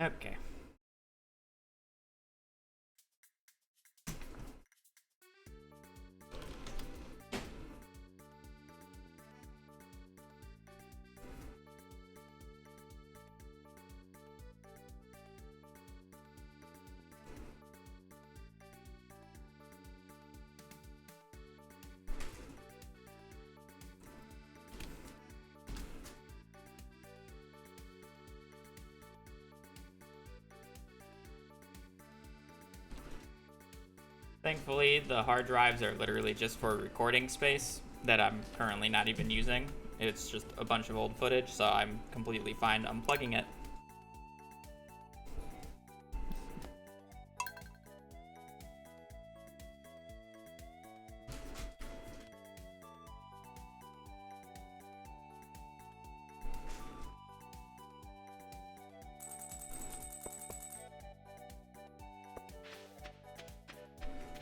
Okay. Thankfully, the hard drives are literally just for recording space that I'm currently not even using. It's just a bunch of old footage, so I'm completely fine unplugging it.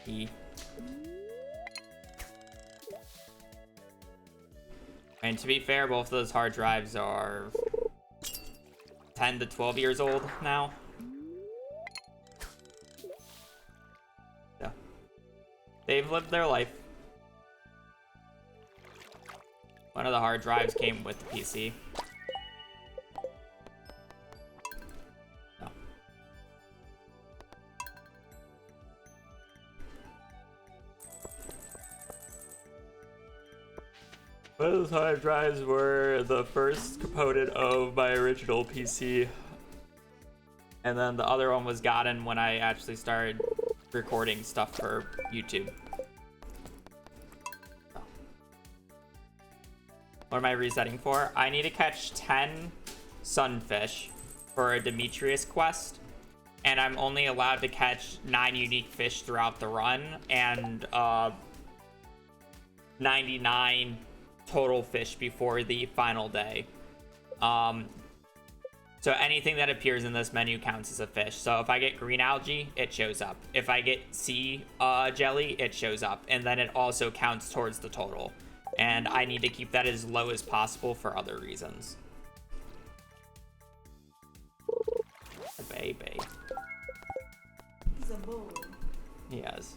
E. And to be fair, both of those hard drives are 10 to 12 years old now. So they've lived their life. One of the hard drives came with the PC. So. Those hard drives were the first component of my original PC. And then the other one was gotten when I actually started recording stuff for YouTube. What am I resetting for? I need to catch 10 sunfish for a Demetrius quest. And I'm only allowed to catch 9 unique fish throughout the run. And 99 total fish before the final day. So anything that appears in this menu counts as a fish. So if I get green algae, it shows up. If I get sea jelly, it shows up. And then it also counts towards the total. And I need to keep that as low as possible for other reasons. Baby. He's a bull. Yes.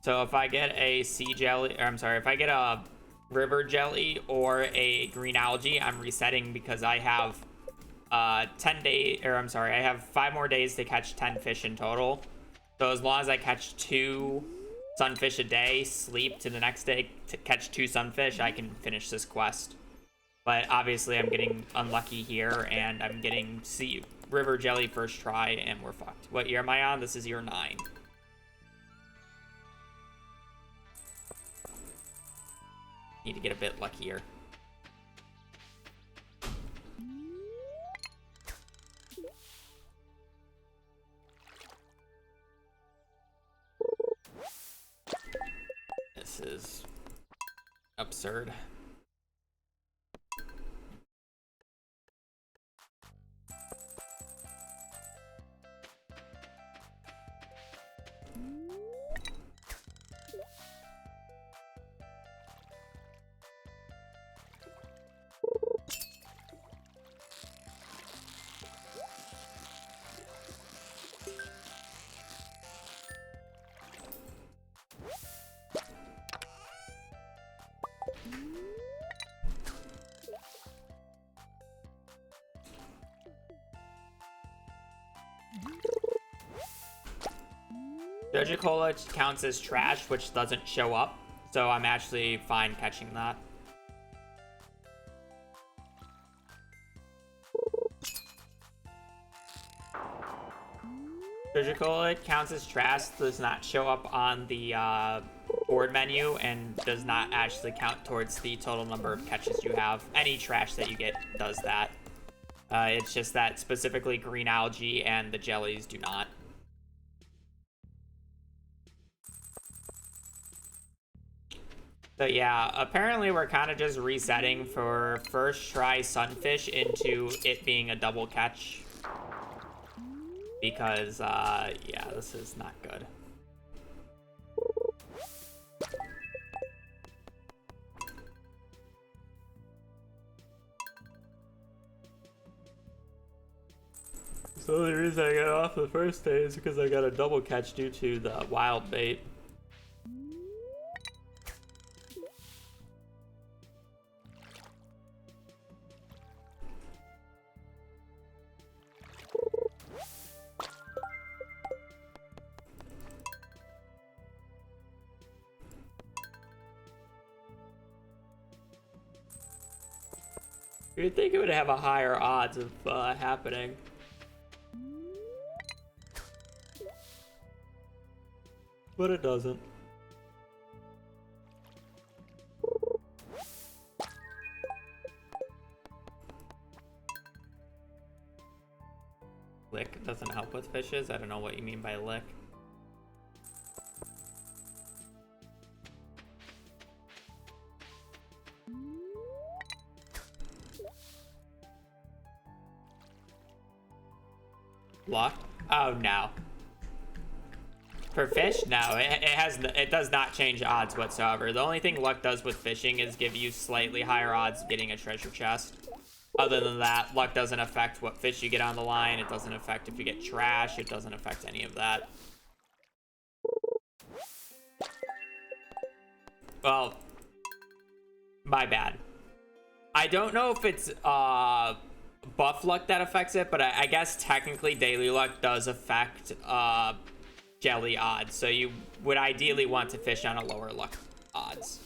So if I get a sea jelly, or I'm sorry, if I get a river jelly or a green algae, I'm resetting because I have 10 days, or I'm sorry, I have 5 more days to catch 10 fish in total. So as long as I catch 2 sunfish a day, sleep to the next day to catch 2 sunfish, I can finish this quest. But obviously I'm getting unlucky here, and I'm getting sea river jelly first try, and we're fucked. What year am I on? This is year 9. Need to get a bit luckier. This is absurd. Doja-Cola counts as trash, which doesn't show up, so I'm actually fine catching that. Doja-Cola counts as trash, does not show up on the board menu, and does not actually count towards the total number of catches you have. Any trash that you get does that. It's just that specifically green algae and the jellies do not. So yeah, apparently we're kind of just resetting for first try sunfish into it being a double catch. Because, yeah, this is not good. So the reason I got off the first day is because I got a double catch due to the wild bait. You'd think it would have a higher odds of happening. But it doesn't. Lick doesn't help with fishes? I don't know what you mean by lick. Luck? Oh no. For fish, no, it does not change odds whatsoever. The only thing luck does with fishing is give you slightly higher odds of getting a treasure chest. Other than that, luck doesn't affect what fish you get on the line. It doesn't affect if you get trash. It doesn't affect any of that. Well, my bad. I don't know if it's buff luck that affects it, but I guess technically daily luck does affect jelly odds. So you would ideally want to fish on a lower luck odds.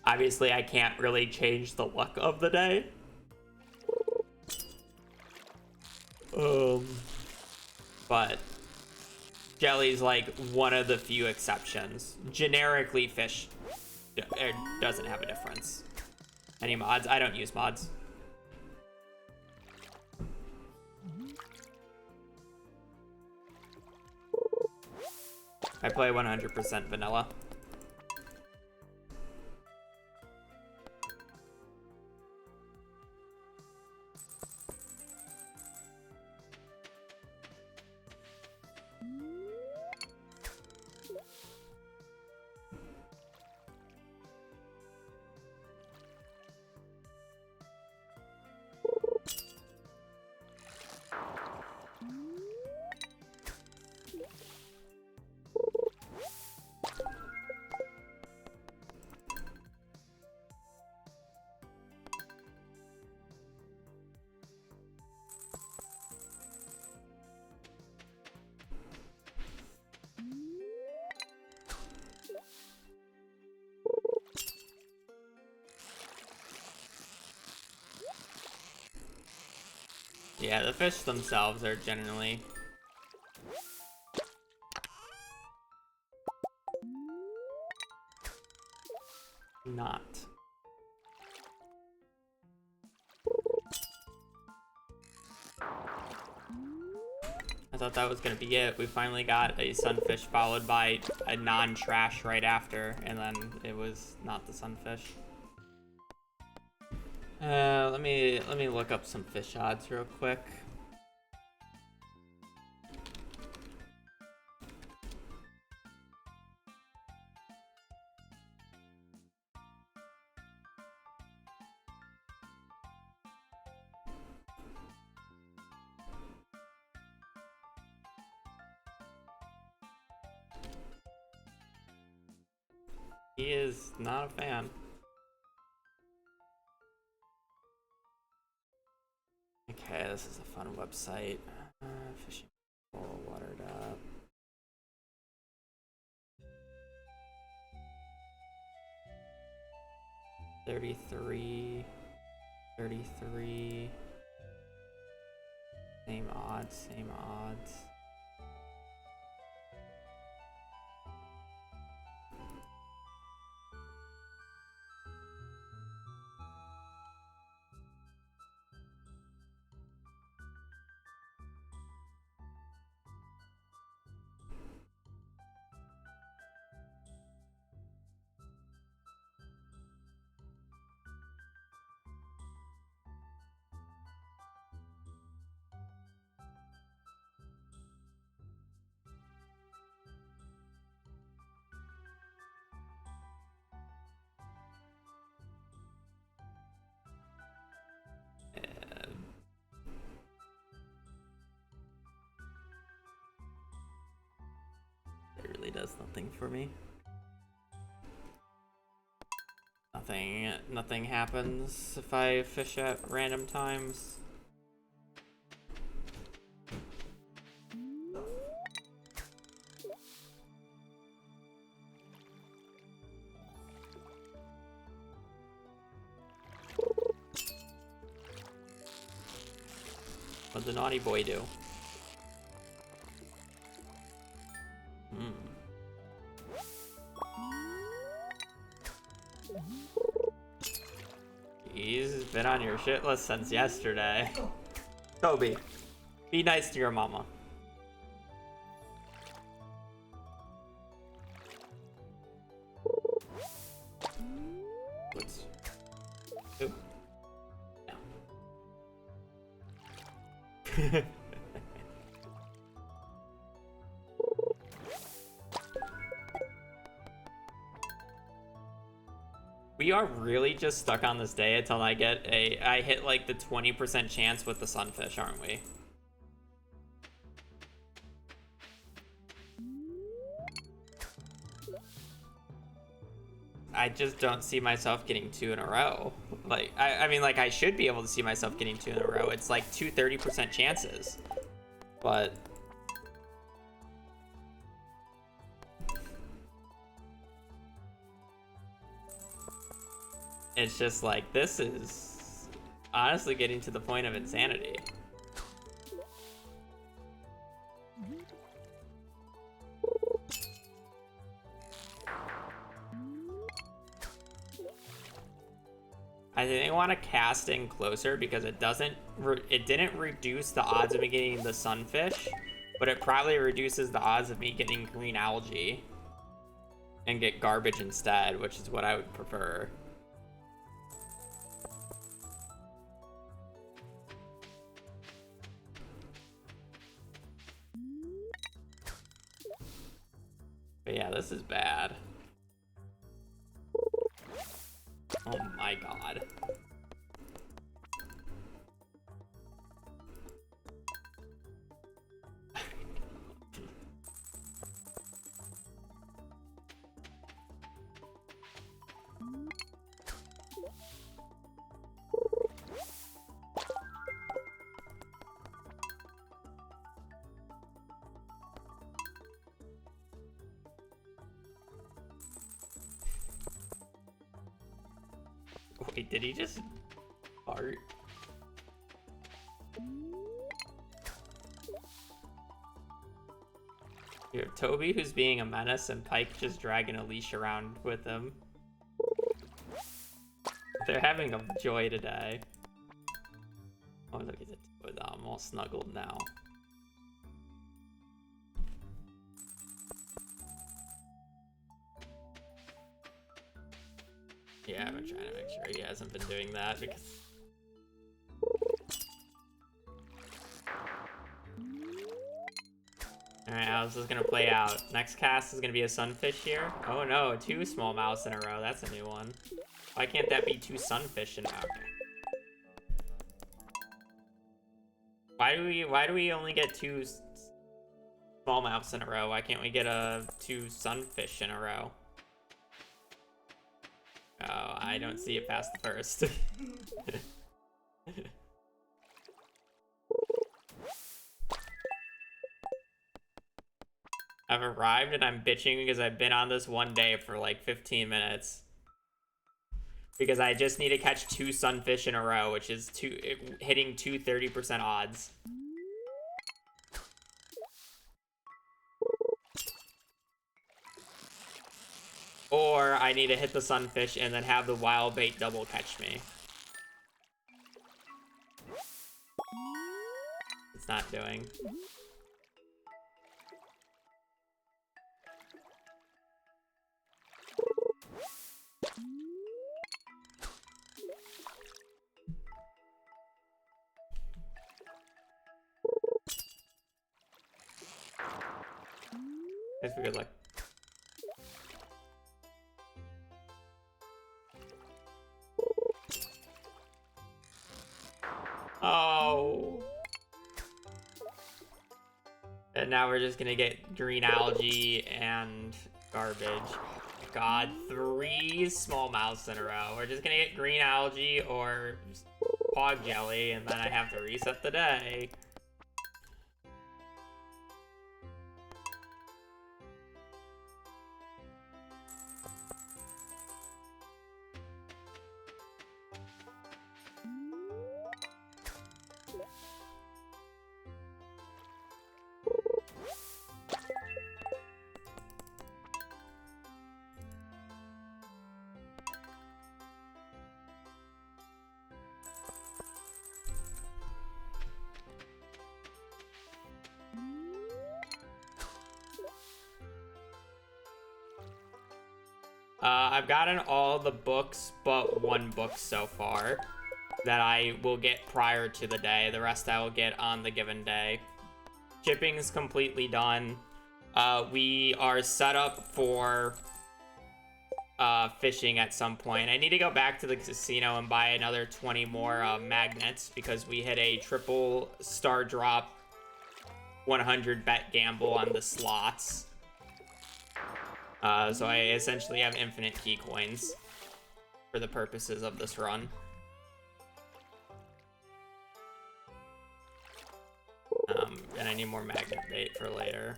Obviously, I can't really change the luck of the day. But jelly's like one of the few exceptions. Generically, fish doesn't have a difference. Any mods? I don't use mods. I play 100% vanilla. Yeah, the fish themselves are generally not. I thought that was gonna be it. We finally got a sunfish followed by a non-trash right after, and then it was not the sunfish. Let me look up some fish odds real quick. He is not a fan. Okay, this is a fun website. Fishing coral watered up. $33. Same odds. does nothing for me. Nothing happens if I fish at random times. What'd the naughty boy do? He's been on your shit list since yesterday. Toby, be nice to your mama. What's... Oop. No. We are really just stuck on this day until I hit like the 20% chance with the sunfish, aren't we? I just don't see myself getting 2 in a row. Like, I mean, like, I should be able to see myself getting 2 in a row. It's like 2 30% chances. But... it's just like, this is honestly getting to the point of insanity. I think I want to cast in closer because it didn't reduce the odds of me getting the sunfish, but it probably reduces the odds of me getting green algae and get garbage instead, which is what I would prefer. But yeah, this is bad. Oh my god. Wait, did he just fart? You have Toby, who's being a menace, and Pike just dragging a leash around with him. They're having a joy today. Oh, look at it. I'm all snuggled now. Yeah, I've been trying to make sure he hasn't been doing that because... Alright, how's this gonna play out? Next cast is gonna be a sunfish here? Oh no, 2 smallmouths in a row. That's a new one. Why can't that be 2 sunfish in a row? Why do we only get 2 smallmouths in a row? Why can't we get 2 sunfish in a row? Oh, I don't see it past the first. I've arrived and I'm bitching because I've been on this one day for like 15 minutes. Because I just need to catch 2 sunfish in a row, which is hitting 2 30% odds. Or I need to hit the sunfish and then have the wild bait double catch me. It's not doing. Thanks for good luck. Oh. And now we're just gonna get green algae and garbage. God, 3 smallmouths in a row. We're just gonna get green algae or pog jelly, and then I have to reset the day. I've gotten all the books but 1 book so far that I will get prior to the day. The rest I will get on the given day. Shipping's completely done. We are set up for fishing at some point. I need to go back to the casino and buy another 20 more magnets because we hit a triple star drop 100 bet gamble on the slots. So I essentially have infinite key coins for the purposes of this run. And I need more magnet bait for later.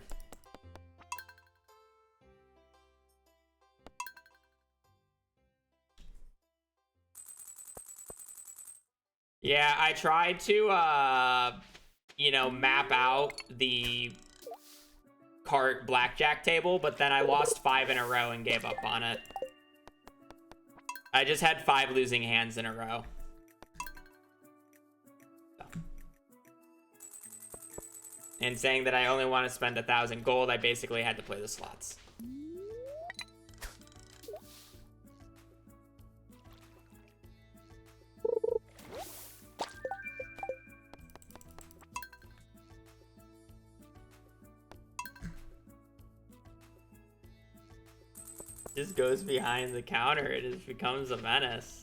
Yeah, I tried to, you know, map out the cart blackjack table, but then I lost 5 in a row and gave up on it. I just had 5 losing hands in a row. And saying that I only want to spend 1,000 gold, I basically had to play the slots. Just goes behind the counter. It just becomes a menace.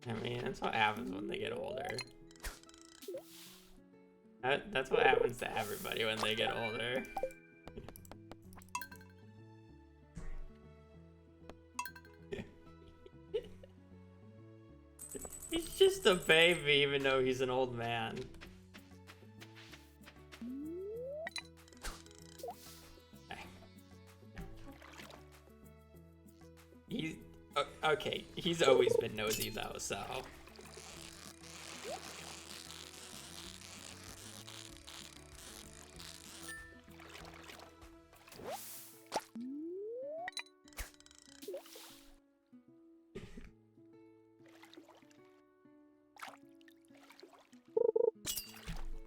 I mean, that's what happens when they get older. That's what happens to everybody when they get older. He's just a baby, even though he's an old man. He's... Okay, he's always been nosy though, so...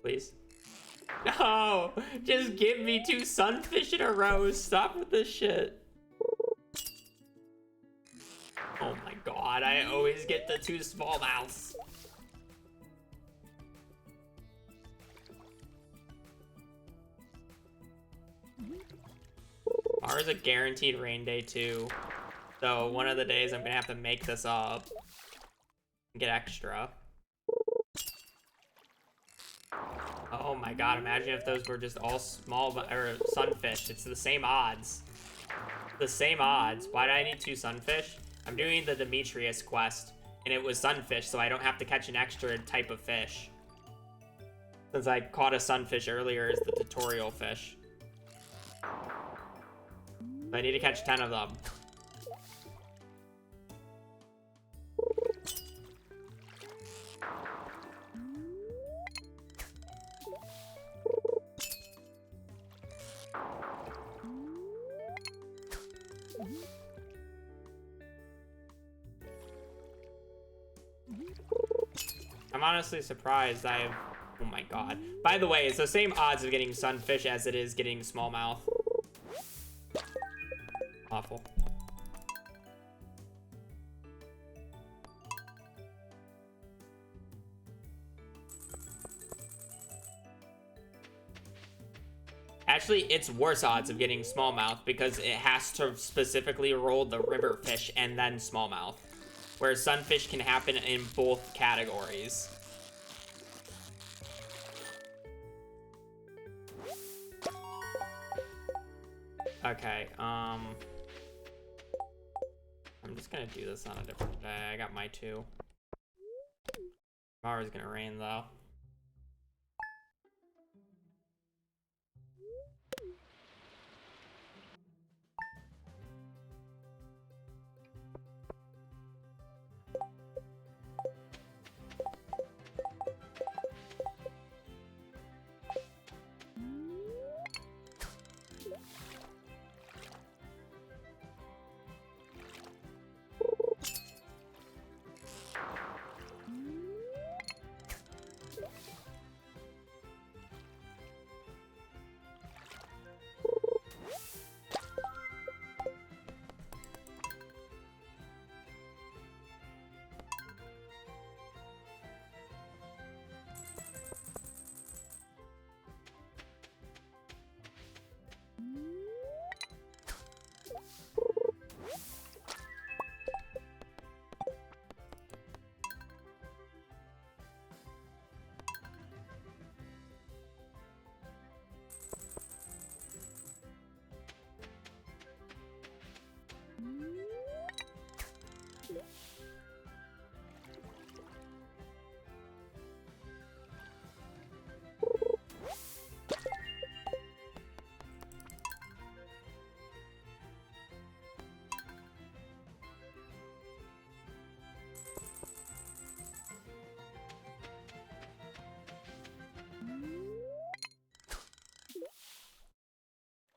Please? No! Just give me 2 sunfish in a row! Stop with this shit! Oh my god, I always get the 2 smallmouths. Tomorrow's a guaranteed rain day too. So one of the days I'm gonna have to make this up and get extra. Oh my god, imagine if those were just all small or sunfish. It's the same odds. The same odds. Why do I need 2 sunfish? I'm doing the Demetrius quest, and it was sunfish, so I don't have to catch an extra type of fish. Since I caught a sunfish earlier as the tutorial fish. So I need to catch 10 of them. I'm honestly surprised I have... Oh my god. By the way, it's the same odds of getting sunfish as it is getting smallmouth. Awful. Actually, it's worse odds of getting smallmouth because it has to specifically roll the river fish and then smallmouth. Whereas sunfish can happen in both categories. Okay, I'm just gonna do this on a different day. I got my 2. Tomorrow's gonna rain though.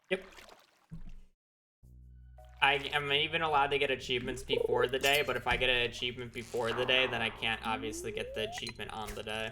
Yep. I am even allowed to get achievements before the day, but if I get an achievement before the day, then I can't obviously get the achievement on the day.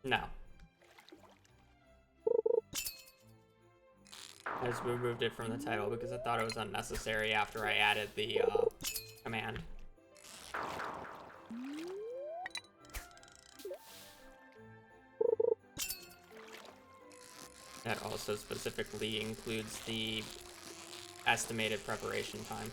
No. I just removed it from the title because I thought it was unnecessary after I added the command. That also specifically includes the estimated preparation time.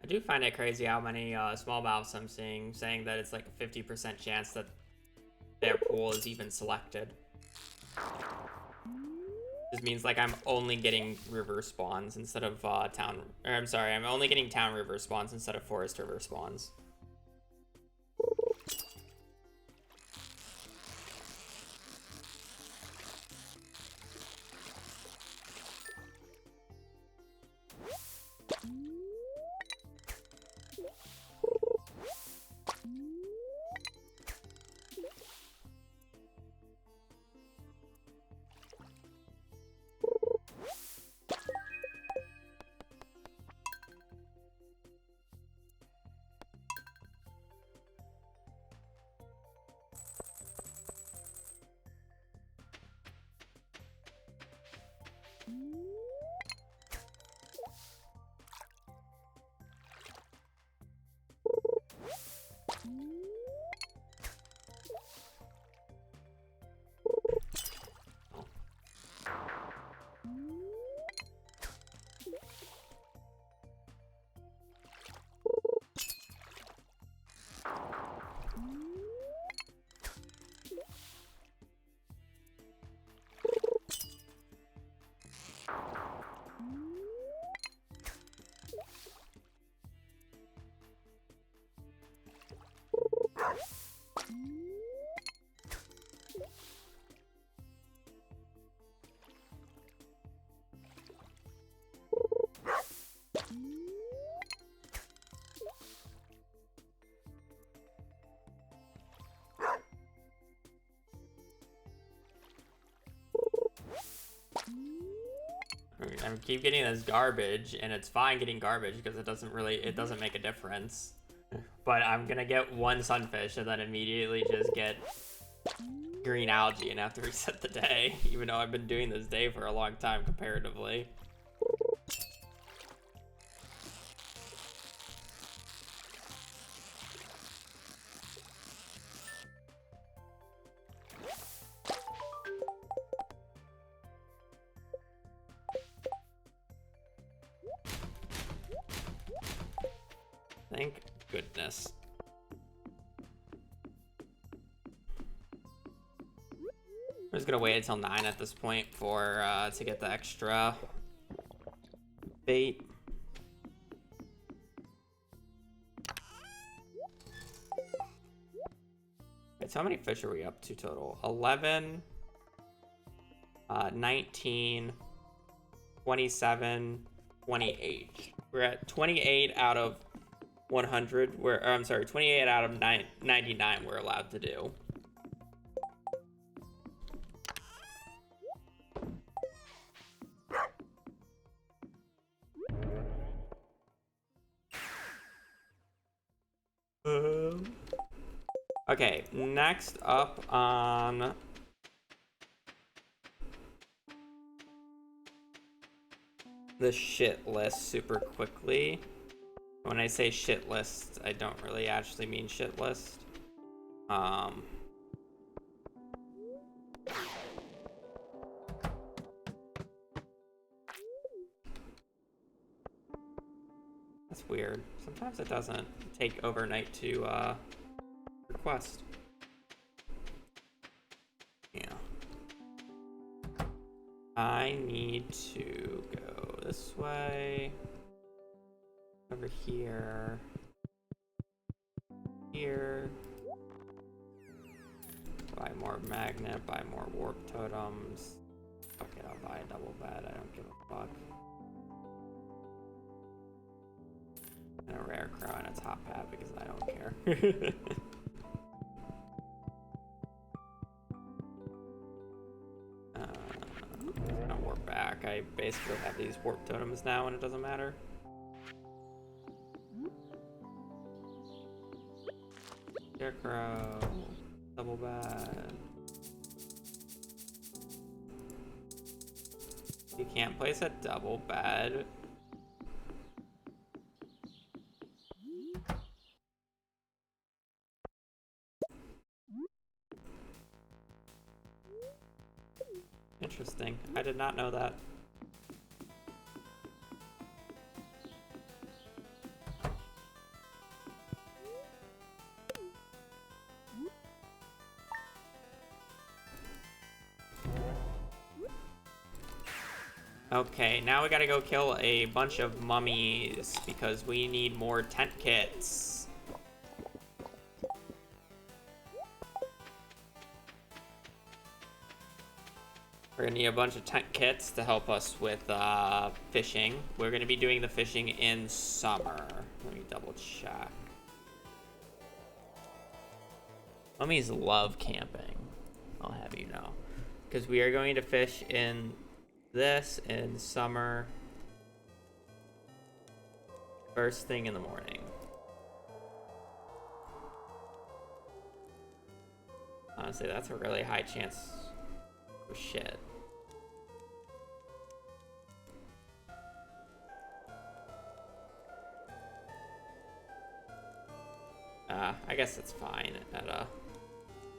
I do find it crazy how many smallmouths I'm seeing saying that it's like a 50% chance that their pool is even selected. This means like I'm only getting river spawns instead of I'm only getting town river spawns instead of forest river spawns. I keep getting this garbage, and it's fine getting garbage because it doesn't make a difference. But I'm gonna get one sunfish and then immediately just get green algae and have to reset the day, even though I've been doing this day for a long time comparatively. Thank goodness. I'm just gonna wait until 9 at this point for to get the extra bait. Okay, so how many fish are we up to total? 11, 19, 27, 28. We're at 28 out of 100. I'm sorry, 28 out of 99 we're allowed to do. Okay, next up on the shit list super quickly. When I say shit list, I don't really actually mean shit list. That's weird. Sometimes it doesn't take overnight to request. Yeah. I need to go this way. Over here. Here. Buy more magnet, buy more warp totems. Okay, I'll buy a double bed, I don't give a fuck. And a rare crow and a top hat because I don't care. I'll warp back. I basically have these warp totems now and it doesn't matter. Scarecrow. Double bed. You can't place a double bed. Interesting. I did not know that. Okay, now we gotta go kill a bunch of mummies because we need more tent kits. We're gonna need a bunch of tent kits to help us with fishing. We're gonna be doing the fishing in summer. Let me double check. Mummies love camping, I'll have you know. Because we are going to fish in this in summer. First thing in the morning. Honestly, that's a really high chance. Oh shit. I guess it's fine at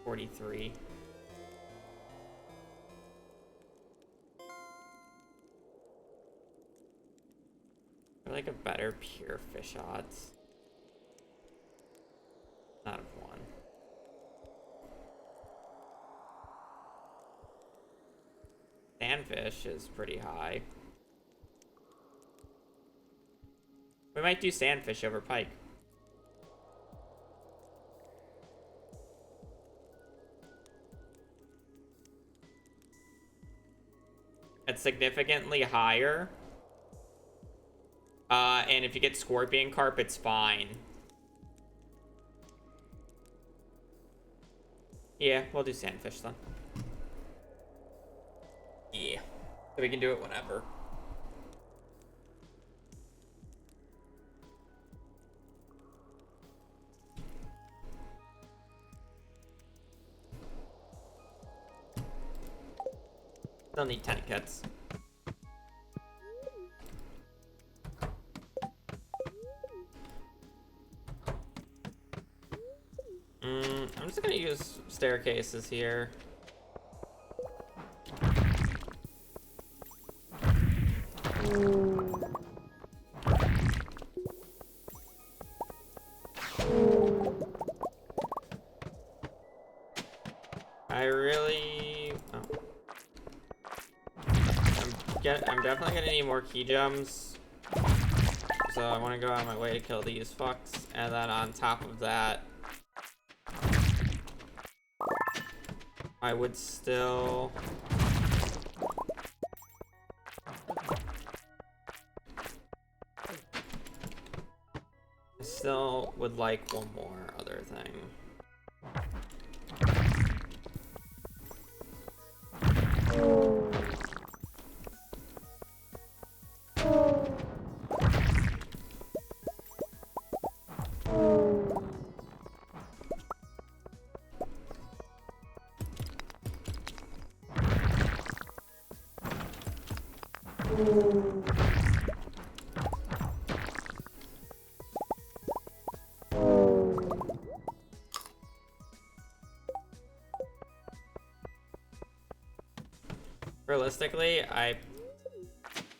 43. I like a better pure fish odds. Not of one. Sandfish is pretty high. We might do sandfish over pike. It's significantly higher. And if you get scorpion carp, it's fine. Yeah, we'll do sandfish then. Yeah, so we can do it whenever. Don't need tent kits. I'm just gonna use staircases here. I'm definitely gonna need more key gems. So I want to go out of my way to kill these fucks. And then on top of that, I would still... I still would like one more other thing. Realistically, I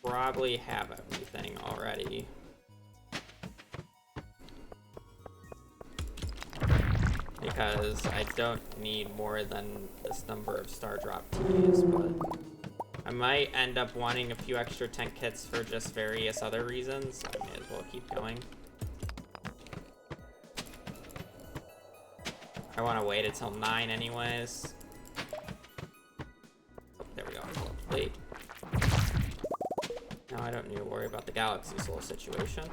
probably have everything already. Because I don't need more than this number of star drop teas, but I might end up wanting a few extra tent kits for just various other reasons. I may as well keep going. I want to wait until 9 anyways. Oh, there we go. Complete. Now I don't need to worry about the Galaxy Soul situation.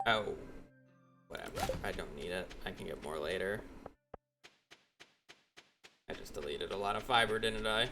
Oh, whatever. I don't need it. I can get more later. I just deleted a lot of fiber, didn't I?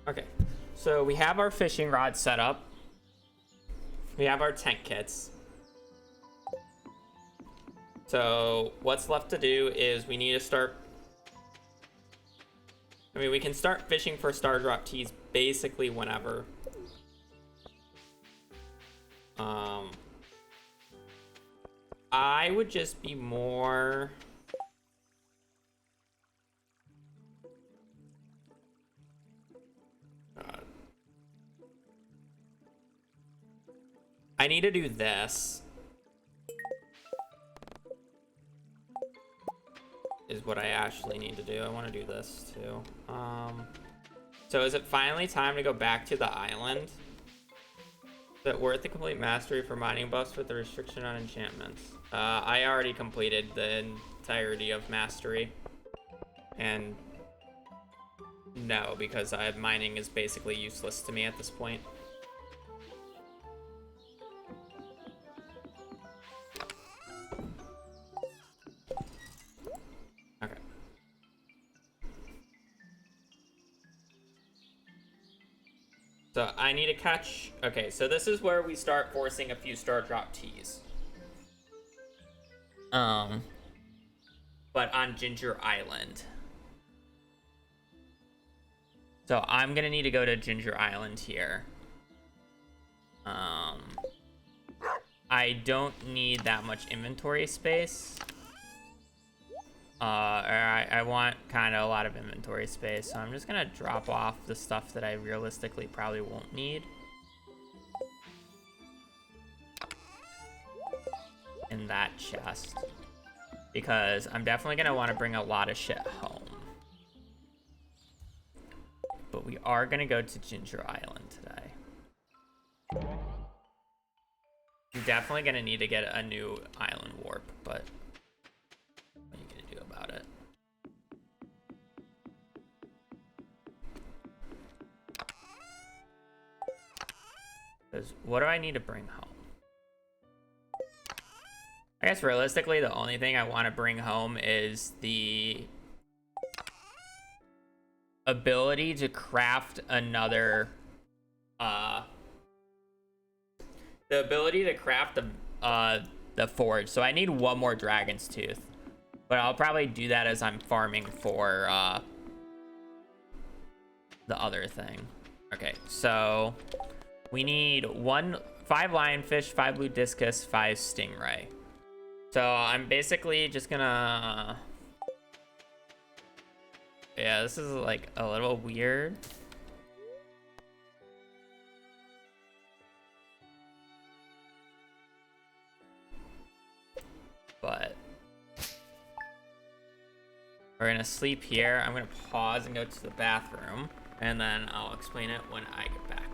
Okay, so we have our fishing rod set up. We have our tent kits. So what's left to do is we need to start... I mean, we can start fishing for Star Drop teas basically whenever. I would just be more... I need to do this. Is what I actually need to do. I want to do this too. So is it finally time to go back to the island? Is it worth the complete mastery for mining buffs with the restriction on enchantments? I already completed the entirety of mastery. And no, because mining is basically useless to me at this point. So I need to catch... Okay, so this is where we start forcing a few Star Drop teas. But on Ginger Island. So I'm gonna need to go to Ginger Island here. I don't need that much inventory space. I want kind of a lot of inventory space, so I'm just gonna drop off the stuff that I realistically probably won't need in that chest, because I'm definitely gonna want to bring a lot of shit home. but we are gonna go to Ginger Island today. You're definitely gonna need to get a new island warp, but what are you gonna do about it? Because what do I need to bring home? I guess realistically, the only thing I want to bring home is the ability to craft another, the ability to craft the forge. So I need one more Dragon's Tooth, but I'll probably do that as I'm farming for the other thing. Okay, so we need 5 lionfish, 5 blue discus, 5 stingray. So I'm basically just gonna, yeah, this is like a little weird. But we're gonna sleep here. I'm gonna pause and go to the bathroom, and then I'll explain it when I get back.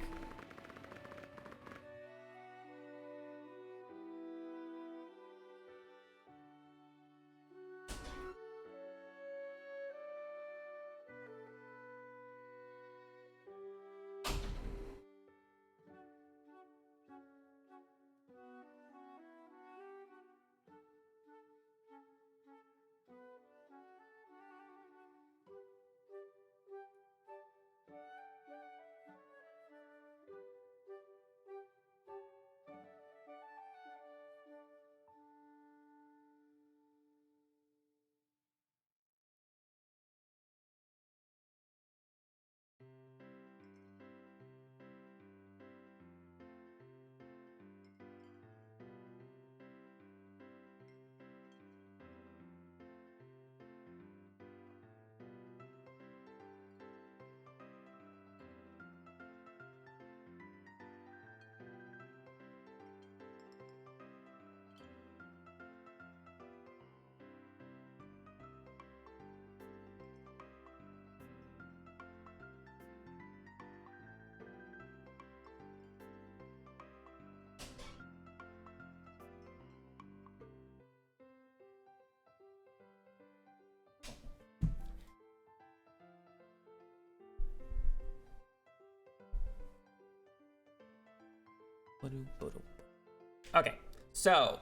Okay, so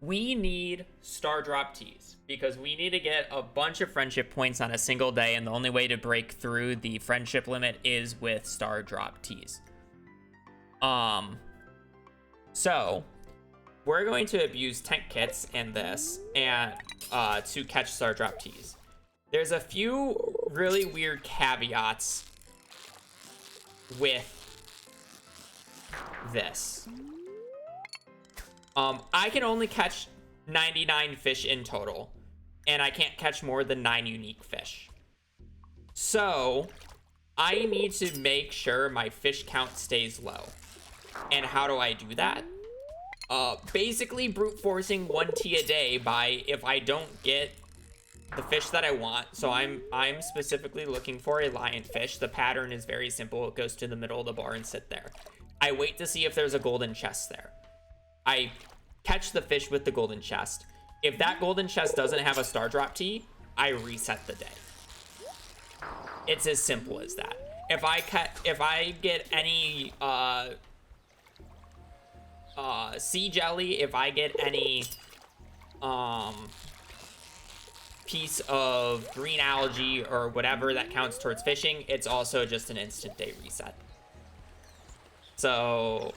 we need Star Drop Teas because we need to get a bunch of friendship points on a single day, and the only way to break through the friendship limit is with Star Drop Teas. So we're going to abuse tent kits and this and to catch Star Drop Teas. There's a few really weird caveats with this. I can only catch 99 fish in total, and I can't catch more than 9 unique fish. So I need to make sure my fish count stays low. And how do I do that? Basically brute forcing 1 tea a day by if I don't get the fish that I want. So I'm specifically looking for a lionfish. The pattern is very simple. It goes to the middle of the bar and sit there. I wait to see if there's a golden chest there. I catch the fish with the golden chest. If that golden chest doesn't have a Star Drop Tea, I reset the day. It's as simple as that. If I get any sea jelly, if I get any piece of green algae or whatever that counts towards fishing, it's also just an instant day reset. So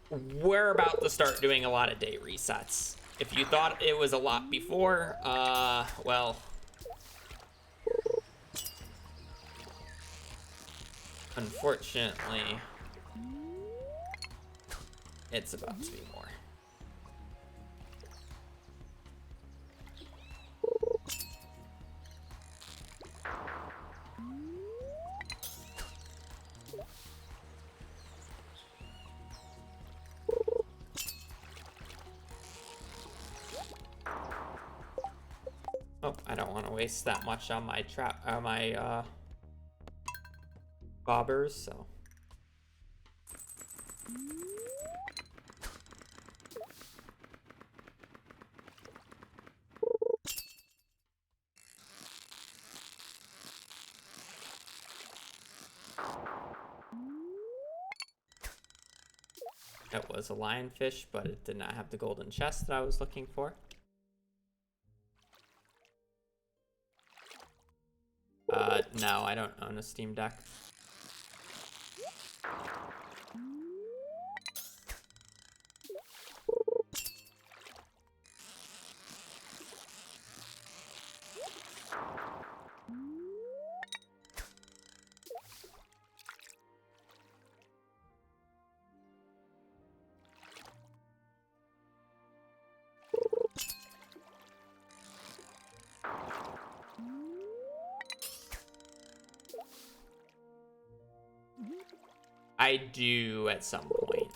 we're about to start doing a lot of day resets. If you thought it was a lot before, well, unfortunately, it's about to be more. Oh, I don't want to waste that much on my bobbers, so. That was a lionfish, but it did not have the golden chest that I was looking for. No, I don't own a Steam Deck. I do at some point.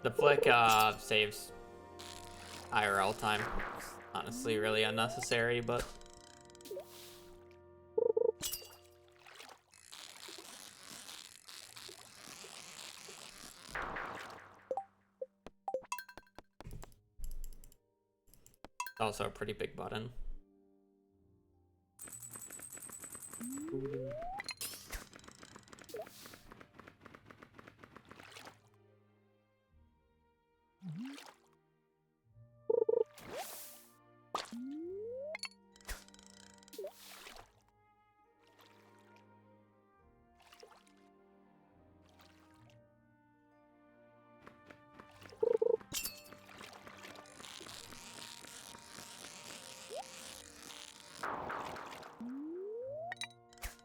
The flick saves IRL time. It's honestly really unnecessary, but also a pretty big button.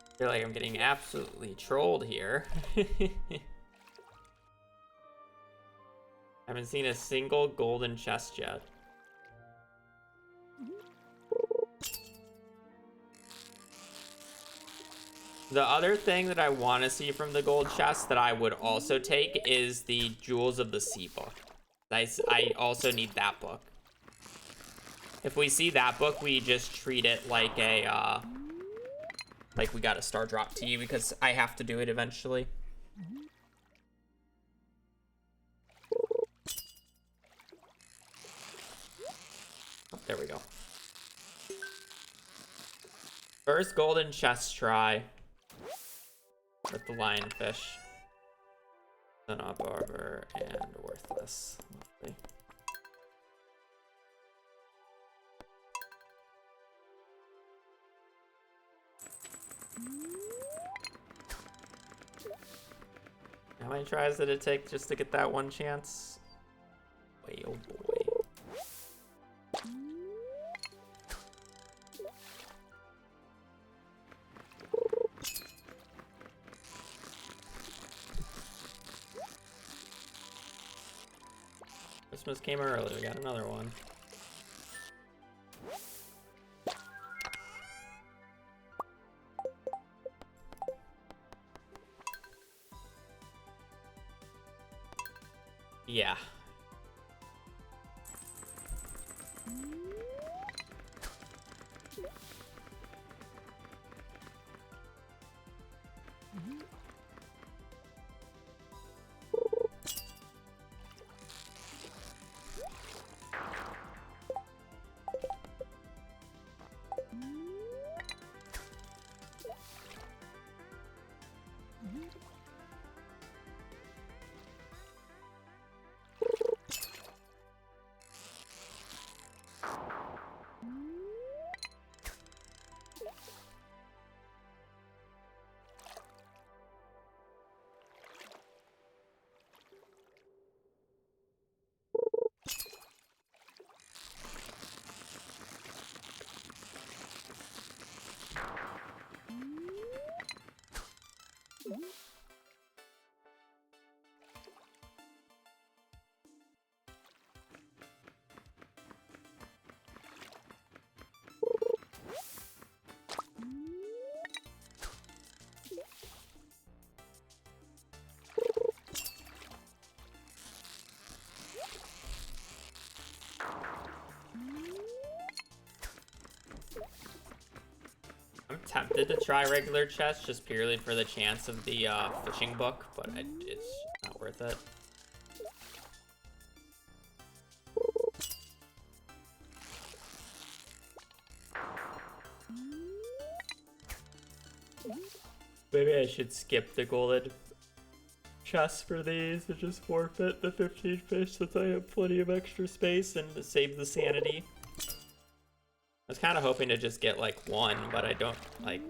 I feel like I'm getting absolutely trolled here. Haven't seen a single golden chest yet. The other thing that I want to see from the gold chest that I would also take is the Jewels of the Sea book. I also need that book. If we see that book, we just treat it like a, like we got a star drop tea because I have to do it eventually. Oh, there we go. First golden chest try with the lionfish. Then a barber and worthless. Lovely. How many tries did it take just to get that one chance? Wait, oh boy. Christmas came early, we got another one. Yeah. I'm tempted to try regular chest just purely for the chance of the fishing book, but it's not worth it. Maybe I should skip the golden chest for these and just forfeit the 15 fish since I have plenty of extra space and to save the sanity. I was kind of hoping to just get like one, but I don't like.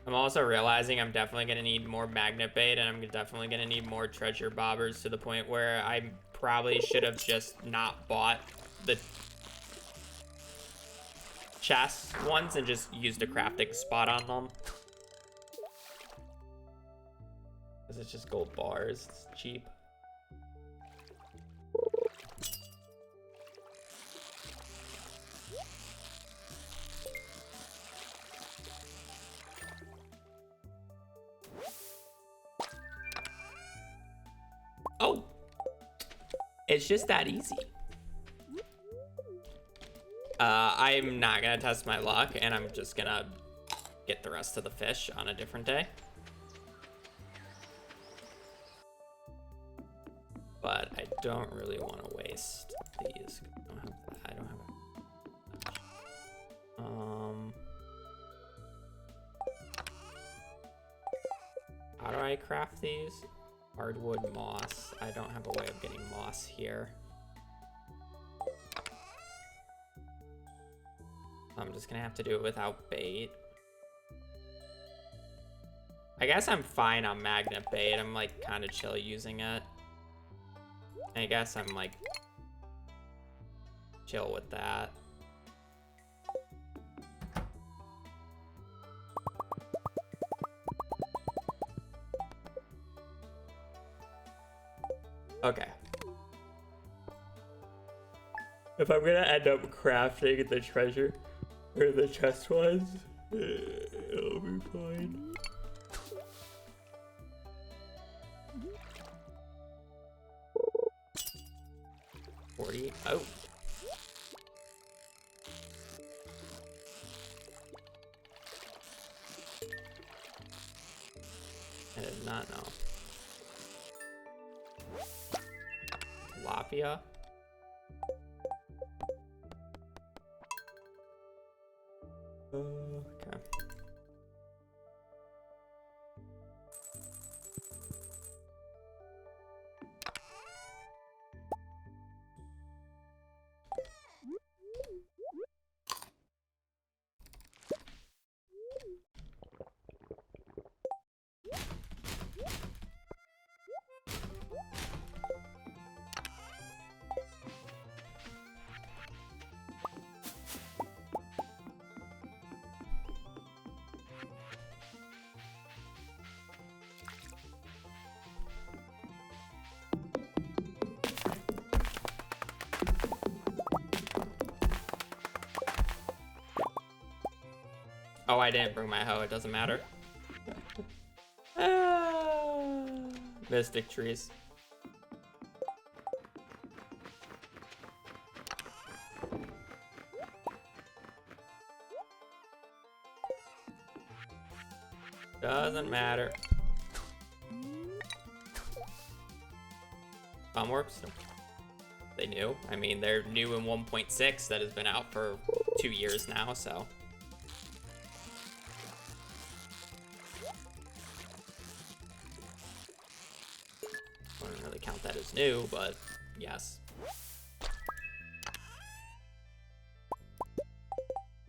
I'm also realizing I'm definitely going to need more magnet bait, and I'm definitely going to need more treasure bobbers to the point where I probably should have just not bought the chest ones and just used a crafting spot on them. Because it's just gold bars, it's cheap. Oh, it's just that easy. I'm not gonna test my luck, and I'm just gonna get the rest of the fish on a different day. But I don't really want to waste these. I don't have how do I craft these? Hardwood moss. I don't have a way of getting moss here. I'm just gonna have to do it without bait. I guess I'm fine on magnet bait. I'm like kind of chill using it. I guess I'm like chill with that. Okay. If I'm gonna end up crafting the treasure or the chest ones, it'll be fine. Oh. I did not know. Tilapia. Okay. Oh, I didn't bring my hoe. It doesn't matter. Mystic trees. Doesn't matter. Funworks? They new. I mean, they're new in 1.6 that has been out for 2 years now, so. I wouldn't really count that as new, but yes.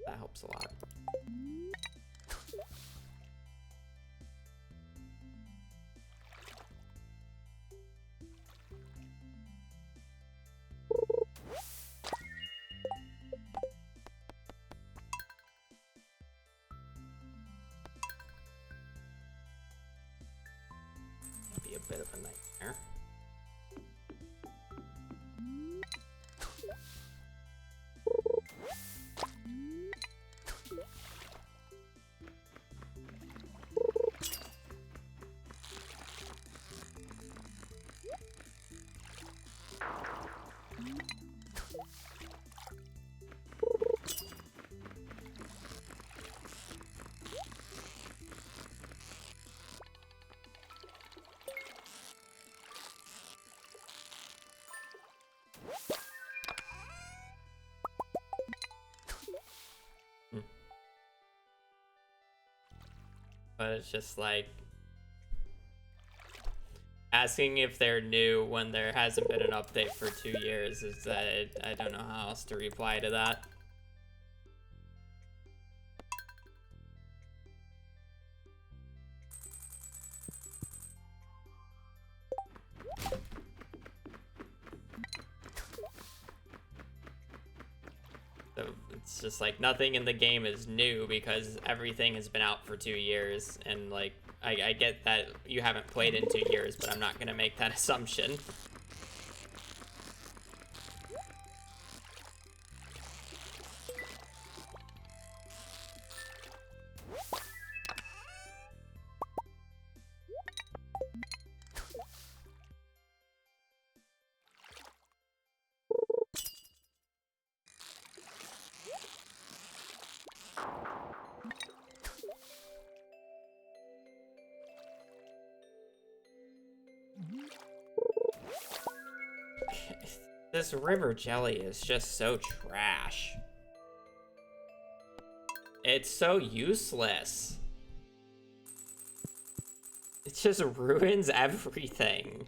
That helps a lot. Be a bit of a nightmare. But it's just like asking if they're new when there hasn't been an update for 2 years is that I don't know how else to reply to that. So it's just like nothing in the game is new because everything has been out for 2 years, and like I get that you haven't played in 2 years, but I'm not gonna make that assumption. This river jelly is just so trash. It's so useless. It just ruins everything.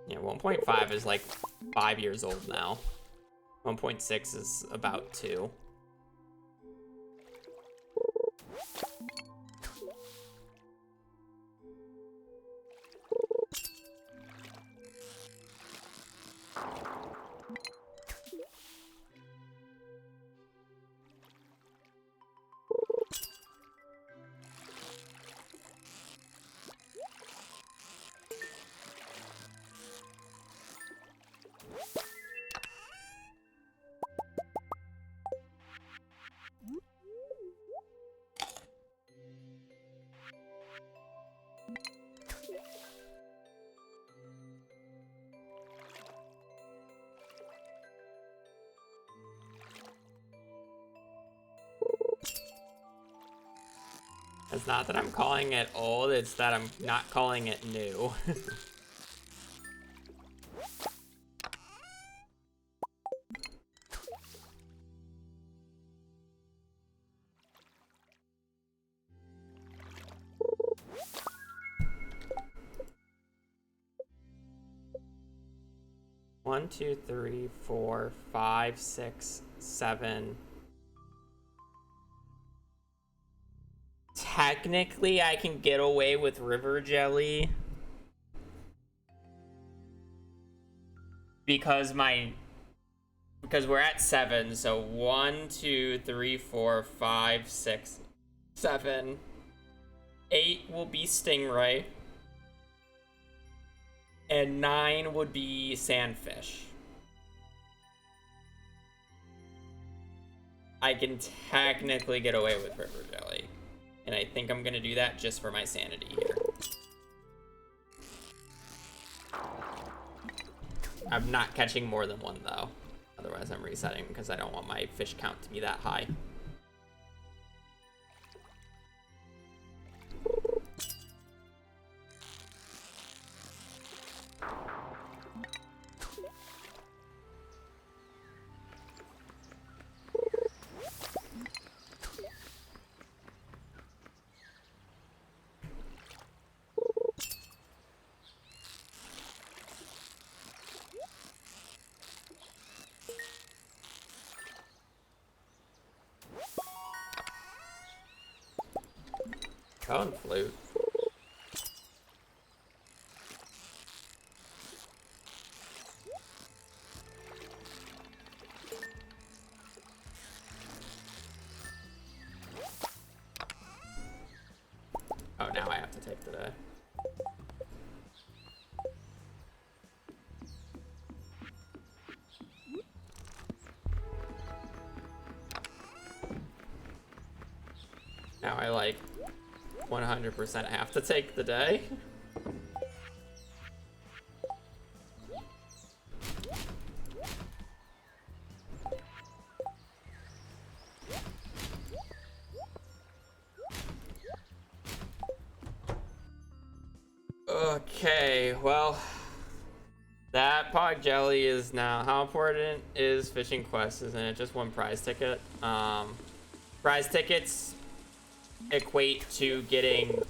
Yeah, 1.5 is like 5 years old now. 1.6 is about 2. It's not that I'm calling it old, it's that I'm not calling it new. 1, 2, 3, 4, 5, 6, 7. Technically, I can get away with river jelly because we're at 7. So 1, 2, 3, 4, 5, 6, 7, 8 will be stingray, and 9 would be sandfish. I can technically get away with river jelly. And I think I'm gonna do that just for my sanity here. I'm not catching more than one though. Otherwise I'm resetting because I don't want my fish count to be that high. Cone flute. Oh, now I have to take the day. Now I like 100% have to take the day. Okay, well, that Pog Jelly is now. How important is Fishing Quest? Isn't it just one prize ticket? Prize tickets equate to getting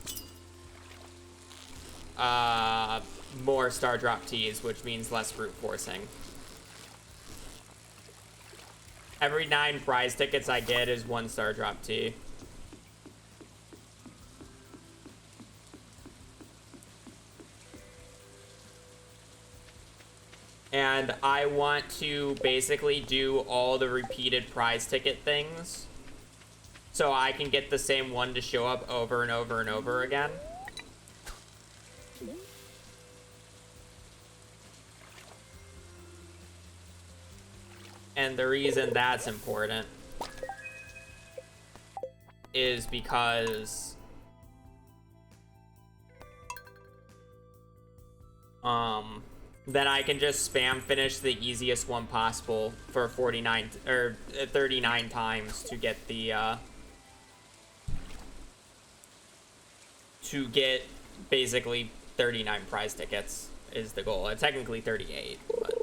more Star Drop Teas, which means less brute forcing. Every 9 prize tickets I get is 1 Star Drop Tea. And I want to basically do all the repeated prize ticket things so I can get the same one to show up over and over and over again. And the reason that's important is because then I can just spam finish the easiest one possible for 49 or 39 times to get the to get basically 39 prize tickets is the goal. Technically 38, but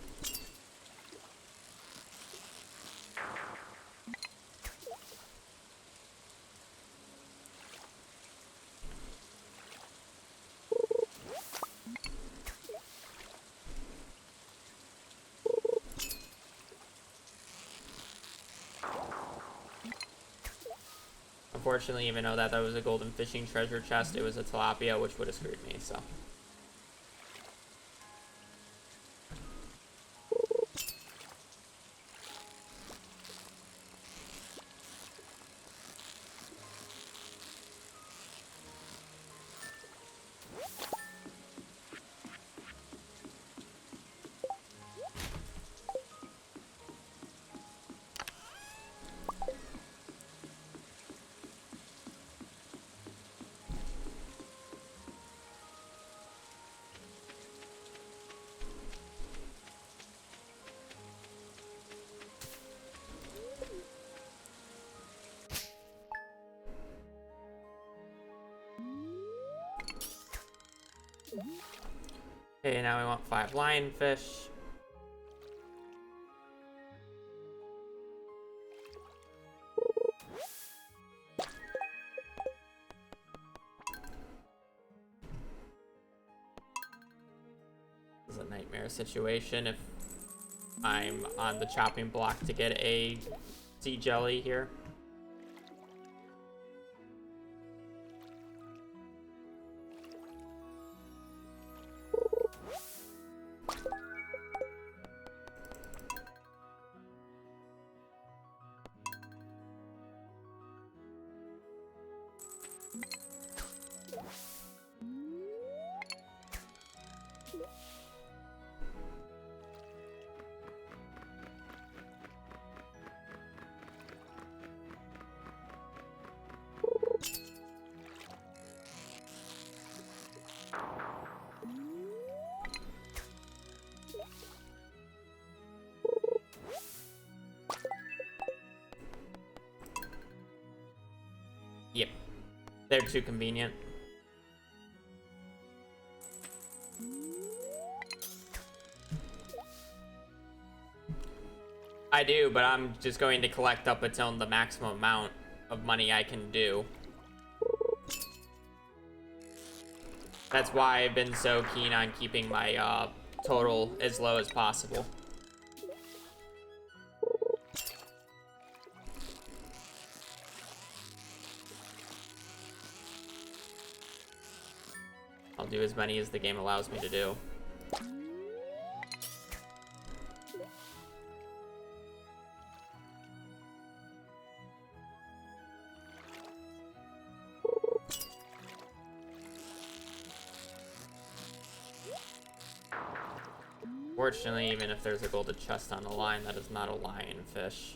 unfortunately, even though that was a golden fishing treasure chest, it was a tilapia, which would have screwed me, so. Okay, now we want 5 lionfish. This is a nightmare situation if I'm on the chopping block to get a sea jelly here. They're too convenient. I do, but I'm just going to collect up until the maximum amount of money I can do. That's why I've been so keen on keeping my total as low as possible. I'll do as many as the game allows me to do. Fortunately, even if there's a golden chest on the line, that is not a lionfish.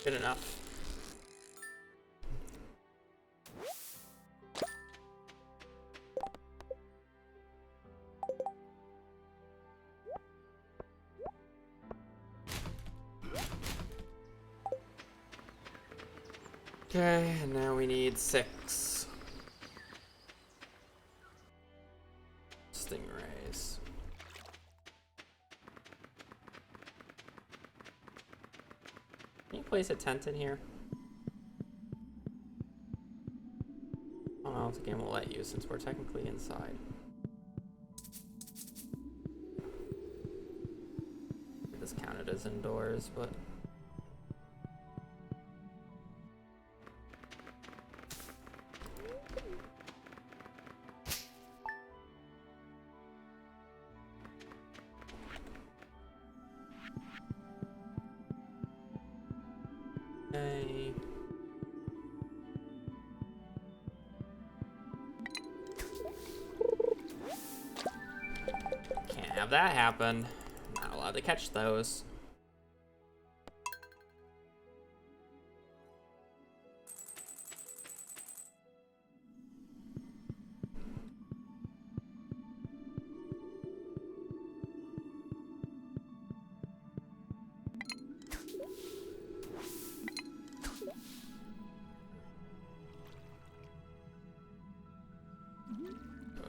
Good enough. Okay, and now we need 6 stingrays. Can you place a tent in here? I don't know if the game will let you since we're technically inside. This counted as indoors, but okay. Can't have that happen. Not allowed to catch those.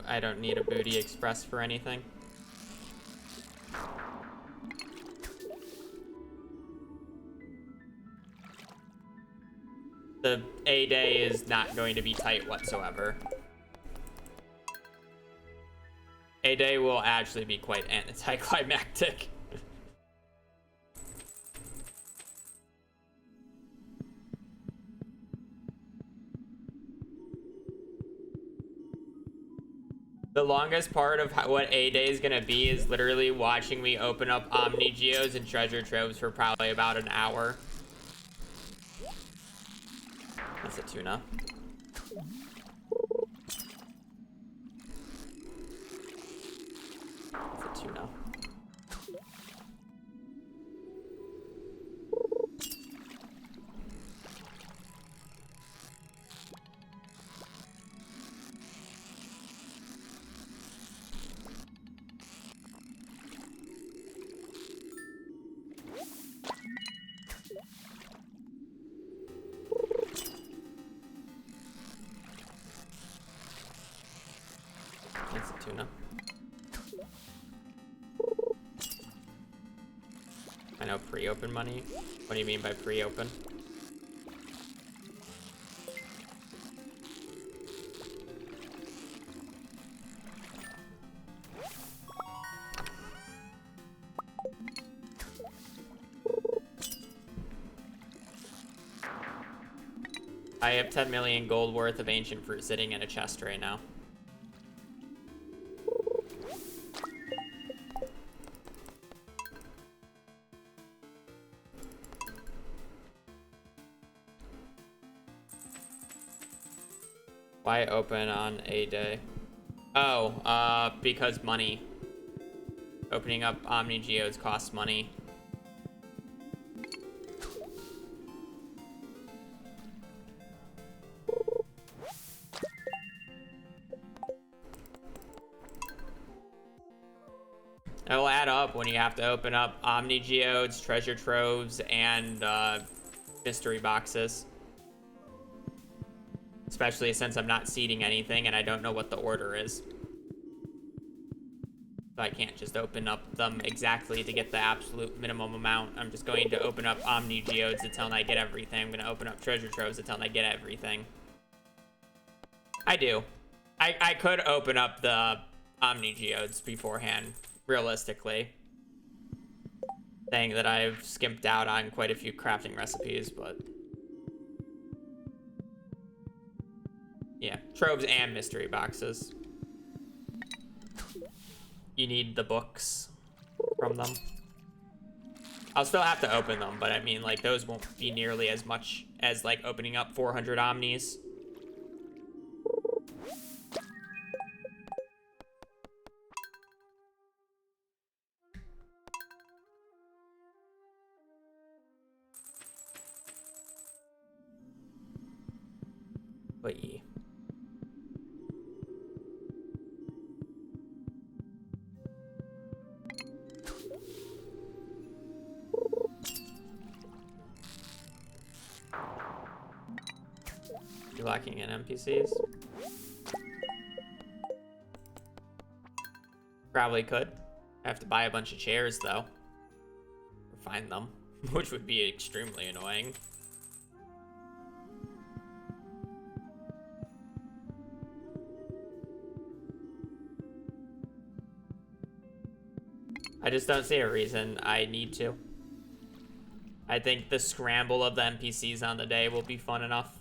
I don't need a Booty Express for anything. The A day is not going to be tight whatsoever. A day will actually be quite anticlimactic. The longest part of what A day is gonna be is literally watching me open up Omni Geos and treasure troves for probably about an hour. That's a tuna. That's a tuna. tuna. I know pre-open money. What do you mean by pre-open? I have 10 million gold worth of ancient fruit sitting in a chest right now. Why open on a day? Oh, because money. Opening up Omni Geodes costs money. It'll add up when you have to open up Omni Geodes, treasure troves, and mystery boxes. Especially since I'm not seeding anything and I don't know what the order is. So I can't just open up them exactly to get the absolute minimum amount. I'm just going to open up Omni Geodes until I get everything. I'm going to open up treasure troves until I get everything. I do. I could open up the Omni Geodes beforehand, realistically. Saying that I've skimped out on quite a few crafting recipes, but... yeah, troves and mystery boxes. You need the books from them. I'll still have to open them, but I mean, like, those won't be nearly as much as, like, opening up 400 Omnis. But yeah. You lacking in NPCs? Probably could. I have to buy a bunch of chairs, though. Or find them, which would be extremely annoying. I just don't see a reason I need to. I think the scramble of the NPCs on the day will be fun enough.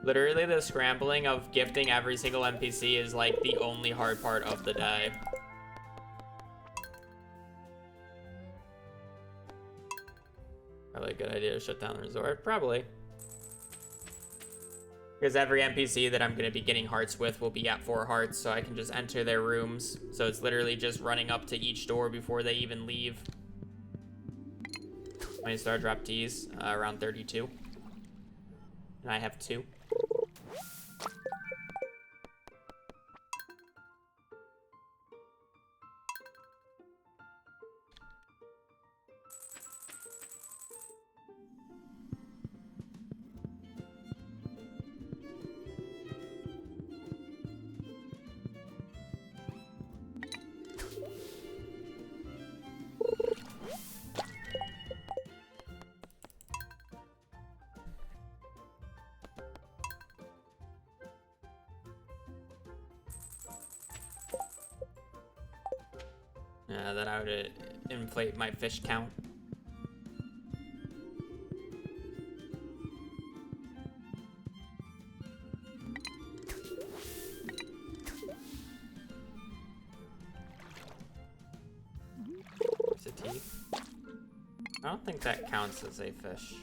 Literally, the scrambling of gifting every single NPC is like the only hard part of the day. Probably a good idea to shut down the resort. Probably. Because every NPC that I'm going to be getting hearts with will be at 4 hearts, so I can just enter their rooms. So it's literally just running up to each door before they even leave. How many star drop teas? Around 32. And I have 2. Then I would inflate my fish count. There's a teeth. I don't think that counts as a fish.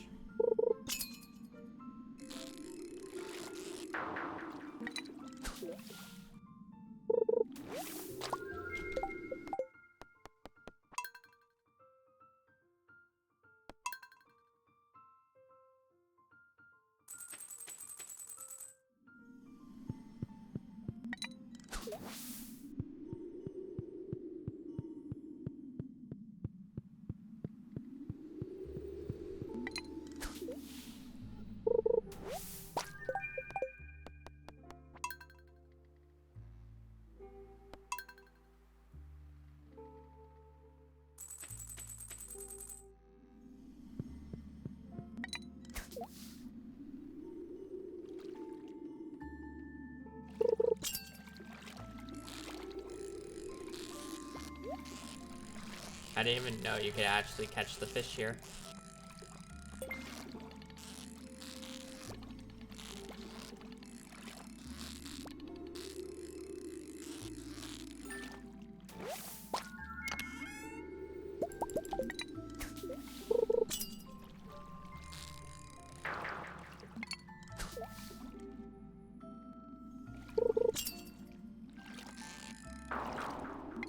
I didn't even know you could actually catch the fish here.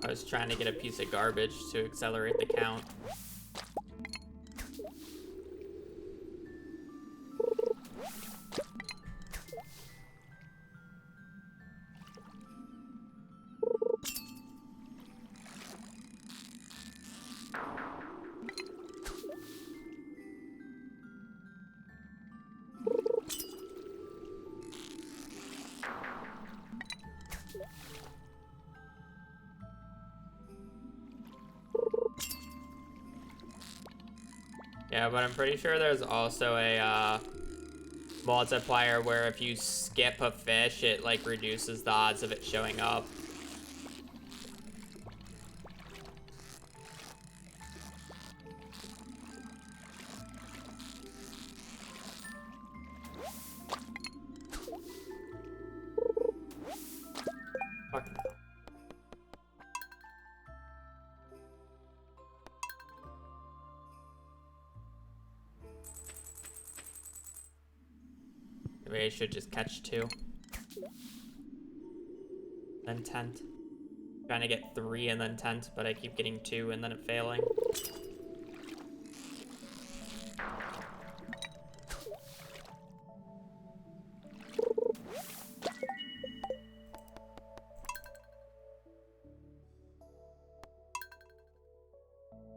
I was trying to get a piece of garbage to accelerate the count. Yeah, but I'm pretty sure there's also a multiplier where if you skip a fish, it like reduces the odds of it showing up. Fuck no. Maybe I should just catch 2. Then tent. Trying to get 3 and then tent, but I keep getting 2 and then it failing.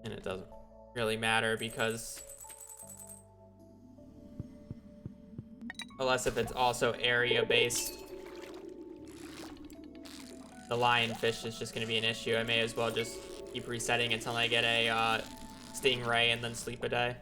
And it doesn't really matter because unless if it's also area based, the lionfish is just going to be an issue. I may as well just keep resetting until I get a stingray and then sleep a day.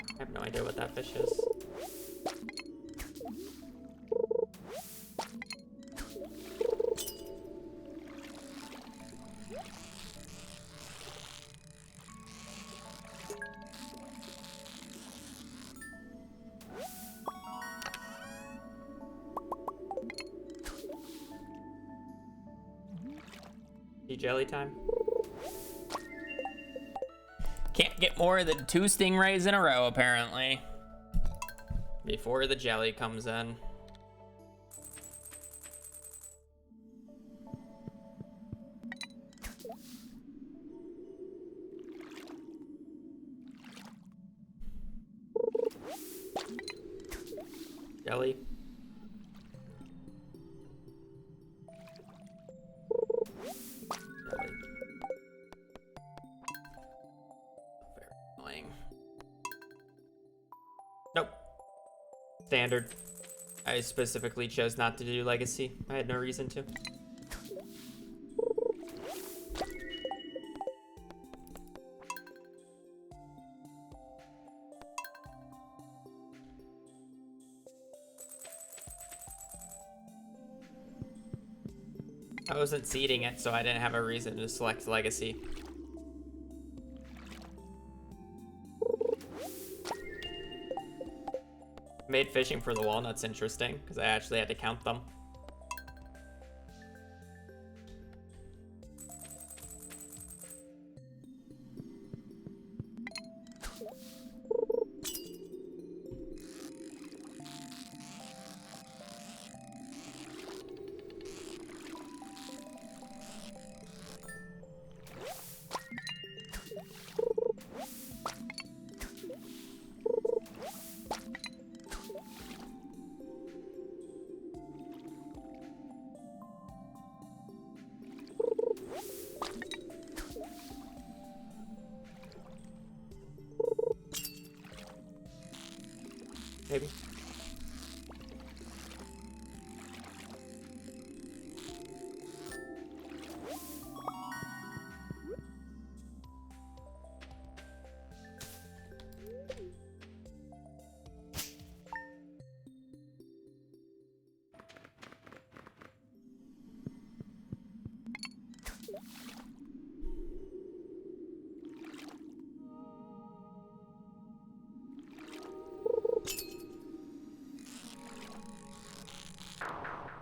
I have no idea what that fish is. Jelly time. Can't get more than 2 stingrays in a row, apparently. Before the jelly comes in. Jelly. Nope. Standard. I specifically chose not to do legacy. I had no reason to. I wasn't seeding it, so I didn't have a reason to select legacy. Made fishing for the walnuts interesting, because I actually had to count them.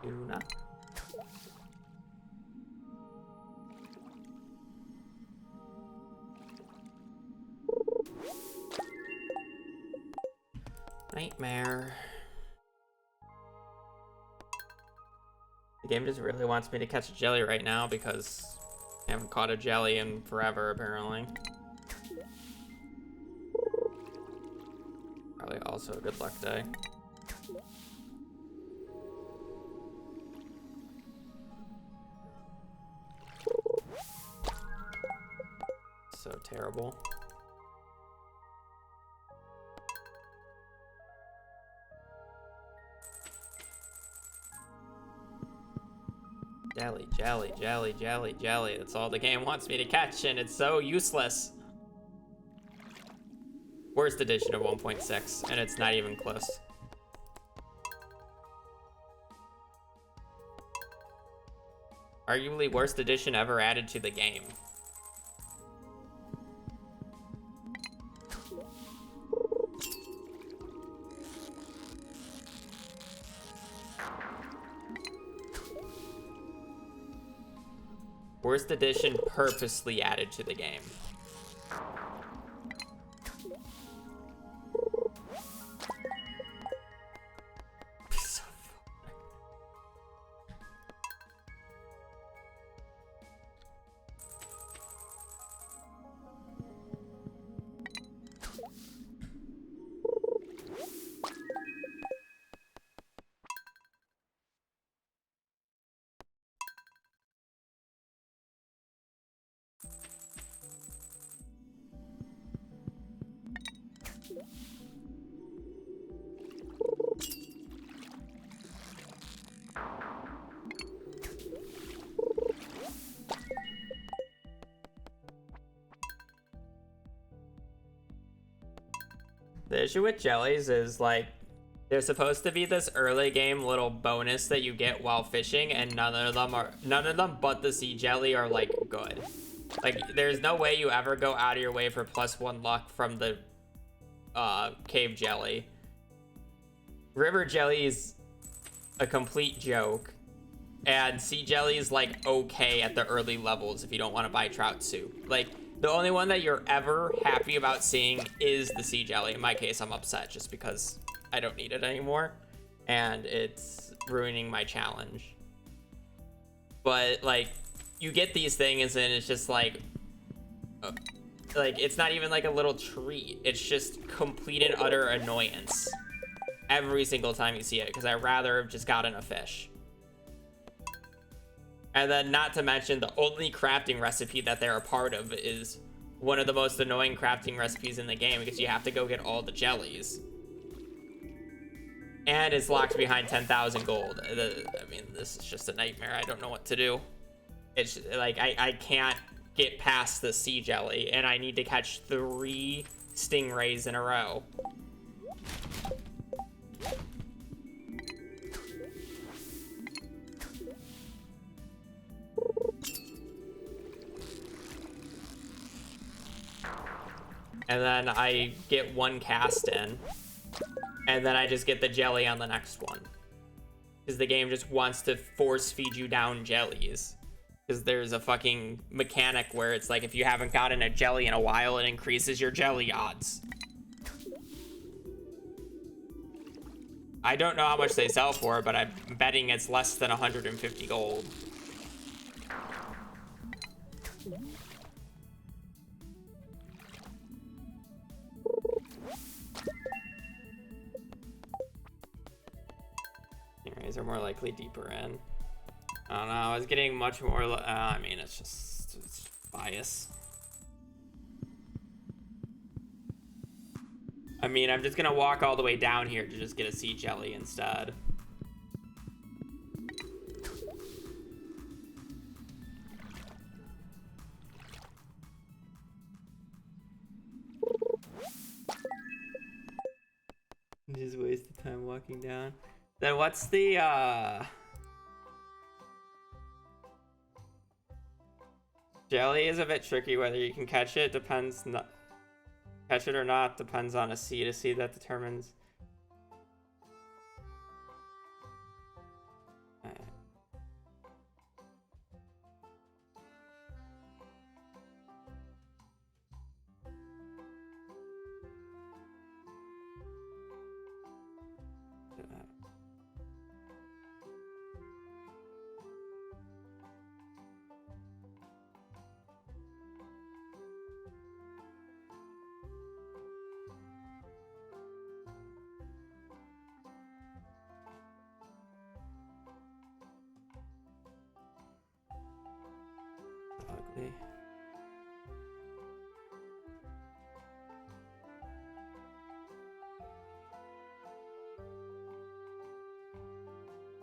Una. Nightmare. The game just really wants me to catch a jelly right now because I haven't caught a jelly in forever, apparently. Probably also a good luck day. So terrible. Jelly, jelly, jelly, jelly, jelly. That's all the game wants me to catch, and it's so useless. Worst edition of 1.6, and it's not even close. Arguably worst edition ever added to the game. Worst edition purposely added to the game. The issue with jellies is, like, they're supposed to be this early game little bonus that you get while fishing, and none of them but the sea jelly are, like, good. Like, there's no way you ever go out of your way for +1 luck from the cave jelly. River jelly is a complete joke, and sea jelly is, like, okay at the early levels if you don't want to buy trout soup. Like, the only one that you're ever happy about seeing is the sea jelly. In my case, I'm upset just because I don't need it anymore, and it's ruining my challenge. But, like, you get these things, and it's just like, it's not even like a little treat. It's just complete and utter annoyance every single time you see it, because I'd rather have just gotten a fish. And then, not to mention, the only crafting recipe that they're a part of is one of the most annoying crafting recipes in the game, because you have to go get all the jellies. And it's locked behind 10,000 gold. I mean, this is just a nightmare. I don't know what to do. It's like, I can't get past the sea jelly, and I need to catch 3 stingrays in a row. And then I get 1 cast in, and then I just get the jelly on the next one, because the game just wants to force feed you down jellies, because there's a fucking mechanic where it's like, if you haven't gotten a jelly in a while, it increases your jelly odds. I don't know how much they sell for, but I'm betting it's less than 150 gold. Stingrays are more likely deeper in. I don't know, I was getting much more, I mean, it's bias. I mean, I'm just gonna walk all the way down here to just get a sea jelly instead. Just waste the time walking down. Then what's the Jelly is a bit tricky. Whether you can catch it depends. Catch it or not depends on a C to C that determines. Ugly.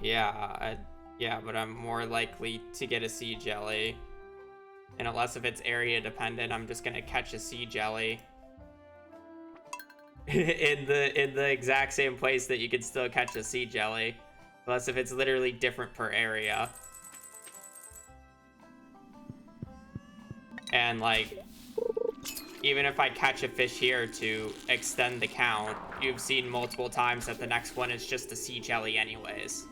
Yeah, but I'm more likely to get a sea jelly. And unless if it's area dependent, I'm just gonna catch a sea jelly. in the exact same place that you can still catch a sea jelly. Unless if it's literally different per area. And like, even if I catch a fish here to extend the count, you've seen multiple times that the next one is just a sea jelly anyways.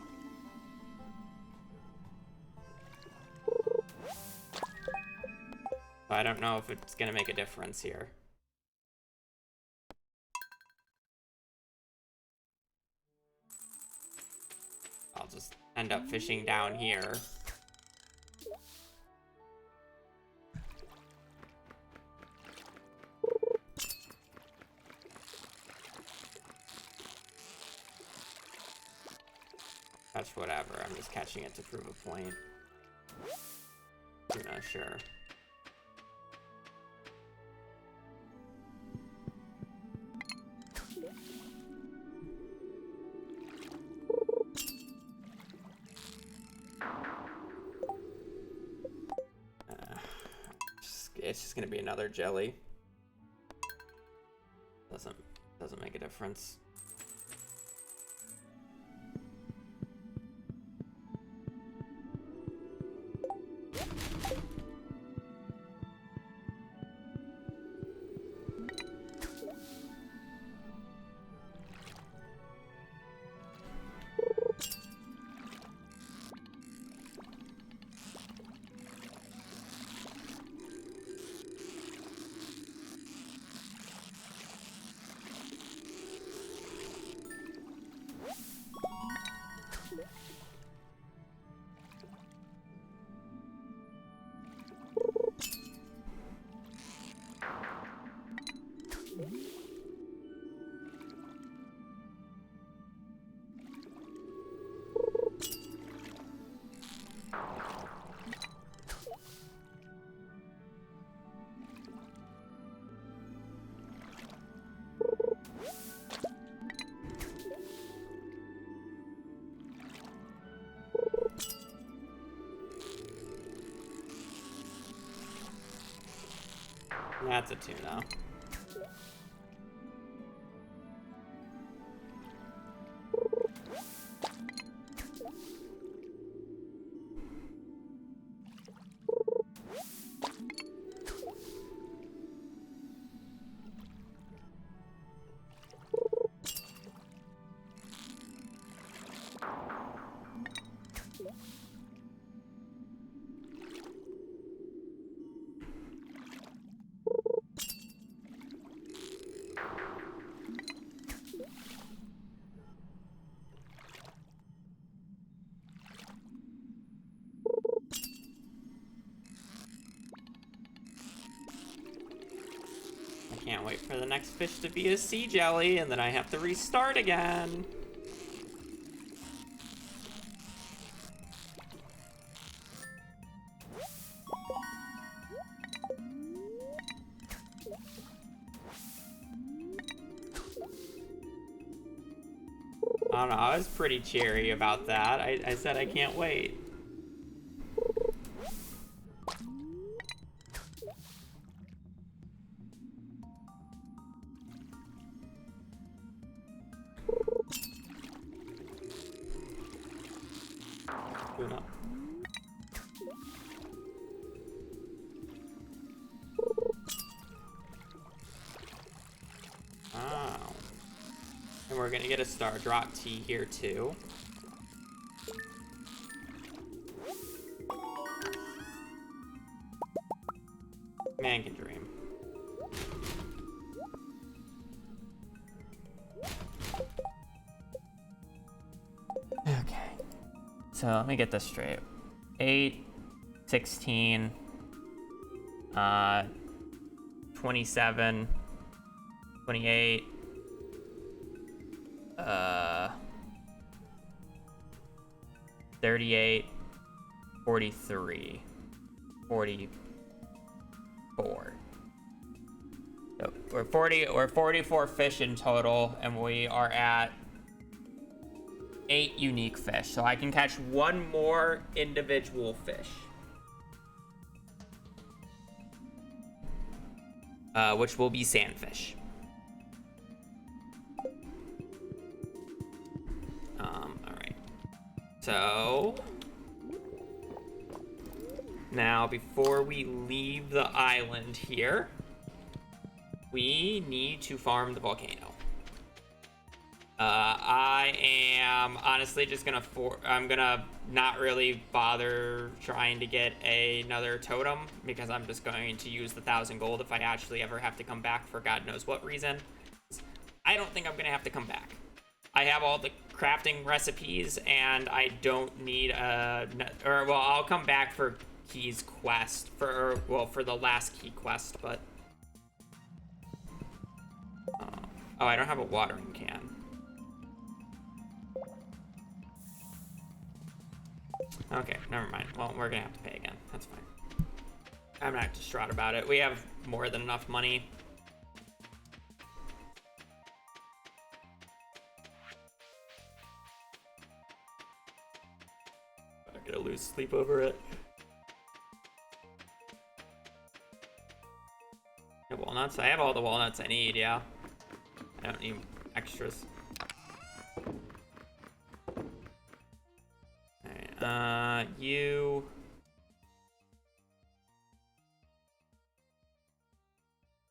So I don't know if it's gonna make a difference here. I'll just end up fishing down here. Catch whatever, I'm just catching it to prove a point. I'm not sure. It's just gonna be another jelly. Doesn't make a difference. That's a tuna. Can't wait for the next fish to be a sea jelly, and then I have to restart again. I don't know, I was pretty cheery about that. I said I can't wait. we're gonna get a Star Drop tea here too. Man can dream. Okay. So let me get this straight. 8, 16, 27, 28, 38, 43, 44. So we're 44 fish in total, and we are at 8 unique fish. So I can catch one more individual fish. Which will be sandfish. Alright. So now before we leave the island here, we need to farm the volcano. I am honestly just gonna I'm gonna not really bother trying to get another totem because I'm just going to use the 1,000 gold if I actually ever have to come back for God knows what reason. I don't think I'm gonna have to come back. I have all the crafting recipes and I don't need I'll come back for Key's quest for the last key quest, but oh, I don't have a watering can. Okay, never mind. Well, we're gonna have to pay again. That's fine. I'm not distraught about it. We have more than enough money. I'm gonna lose sleep over it. Walnuts? I have all the walnuts I need, yeah. I don't need extras. Alright, you...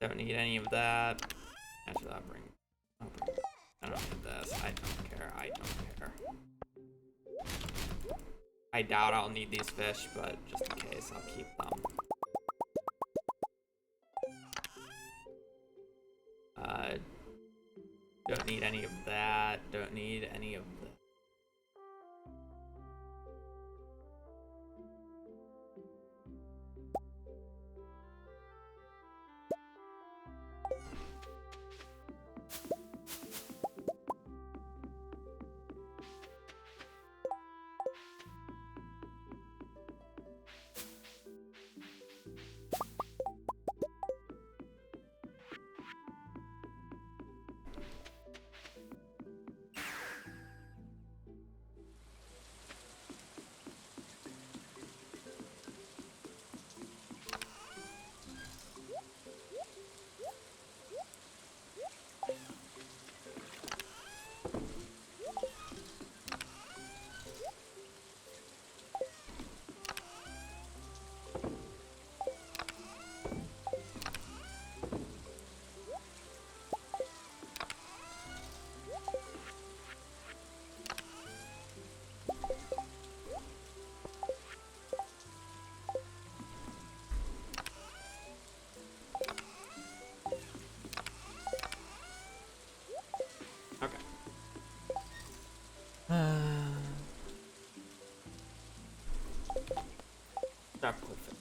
Don't need any of that. Actually, I'll bring... I don't need this. I don't care. I don't care. I doubt I'll need these fish, but just in case, I'll keep them. Don't need any of that. Don't need any of that. Stop cliffing.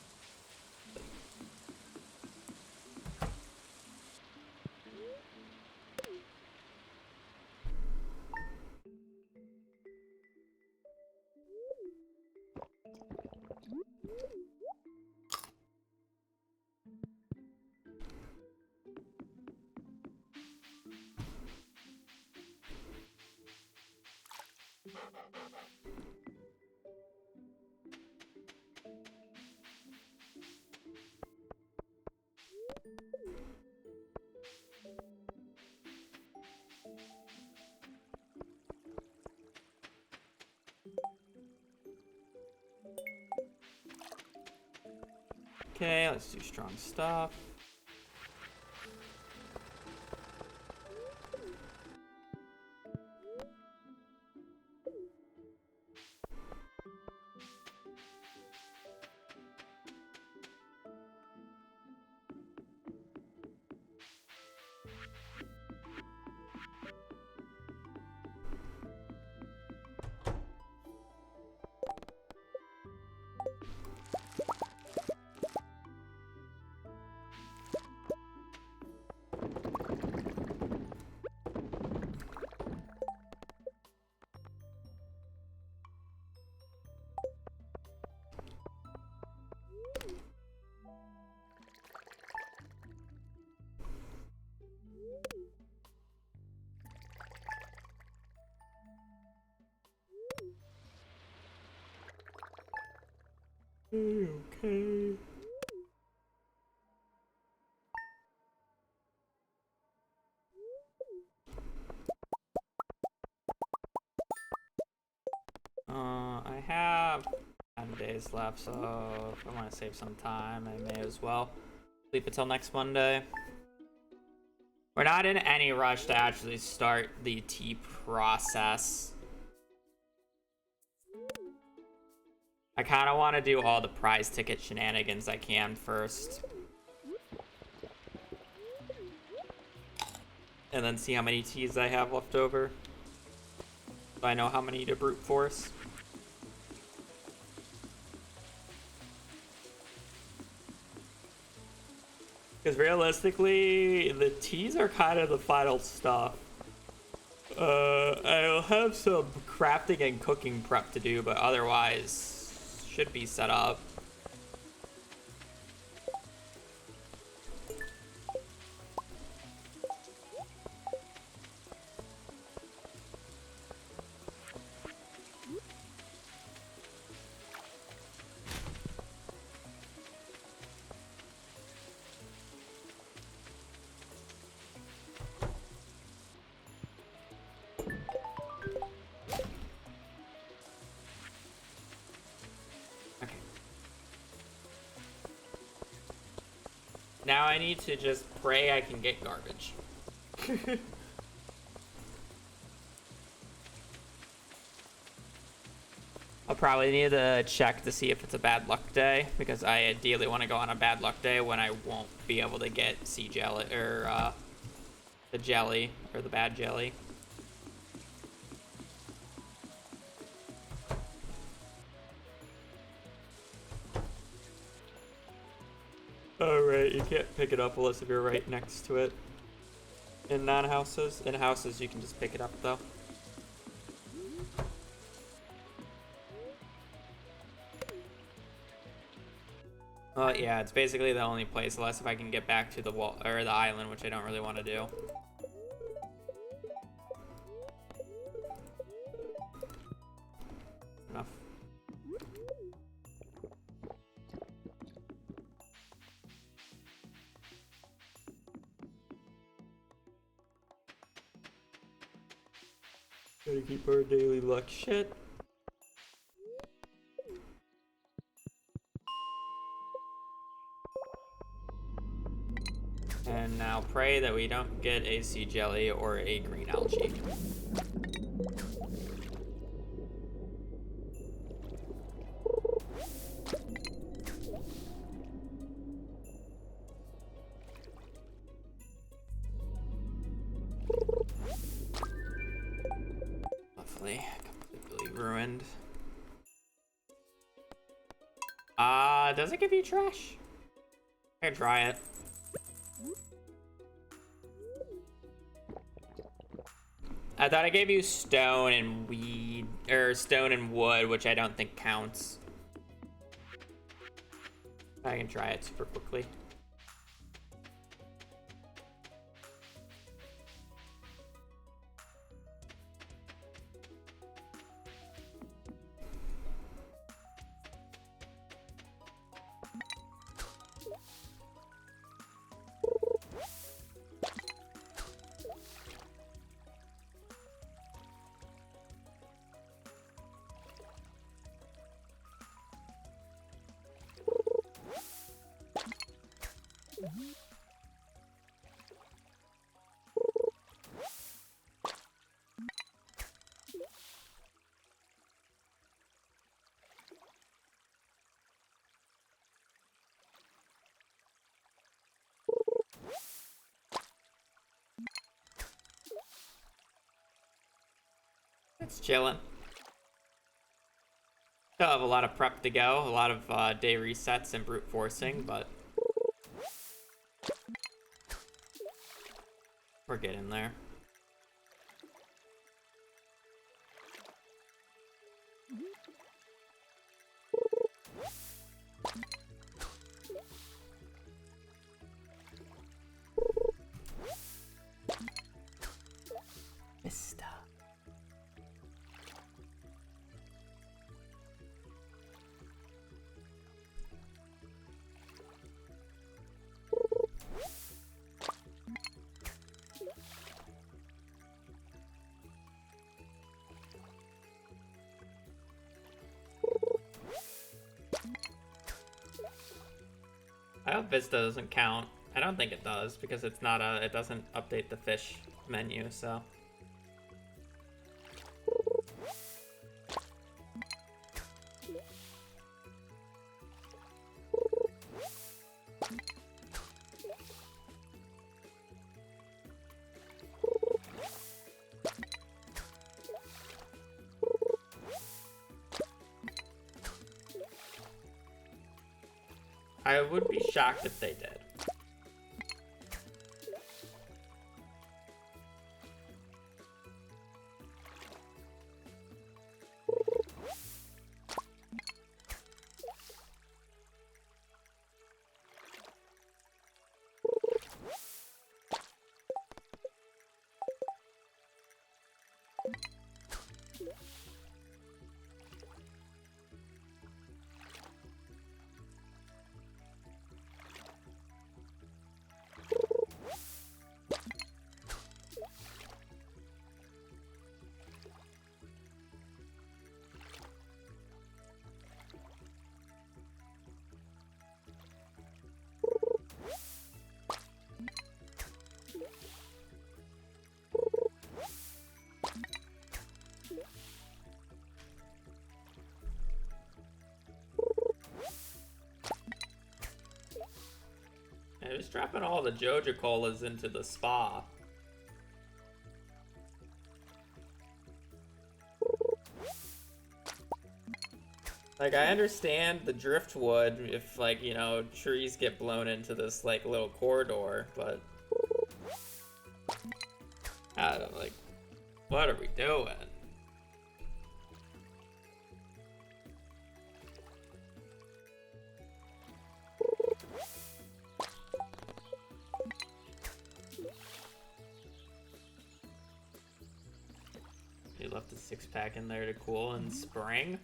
Okay, let's do strong stuff. Okay. I have 10 days left, so if I want to save some time, I may as well sleep until next Monday. We're not in any rush to actually start the tea process. I kind of want to do all the prize ticket shenanigans I can first. And then see how many teas I have left over. So I know how many to brute force. Because realistically, the teas are kind of the final stuff. I'll have some crafting and cooking prep to do, but otherwise should be set up. Now I need to just pray I can get garbage. I'll probably need to check to see if it's a bad luck day, because I ideally want to go on a bad luck day when I won't be able to get sea jelly, or the jelly, or the bad jelly. Alright, you can't pick it up unless if you're right next to it. In non-houses. In houses, you can just pick it up, though. Well, yeah, it's basically the only place, unless if I can get back to the wall or the island, which I don't really want to do. Enough. Gotta keep our daily luck shit. And now pray that we don't get a sea jelly or a green algae. Lovely. Completely ruined. Does it give you trash? I can try it. I thought I gave you stone and weed, or stone and wood, which I don't think counts. I can try it super quickly. It's chilling. Still have a lot of prep to go, a lot of day resets and brute forcing, but we're getting there. Vista. I hope Vista doesn't count. I don't think it does because it's not a. It doesn't update the fish menu, so. I would be shocked if they did. I was dropping all the Joja Colas into the spa. Like, I understand the driftwood if, like, you know, trees get blown into this, like, little corridor, but... I don't, like, what are we doing? You left a 6-pack in there to cool in spring?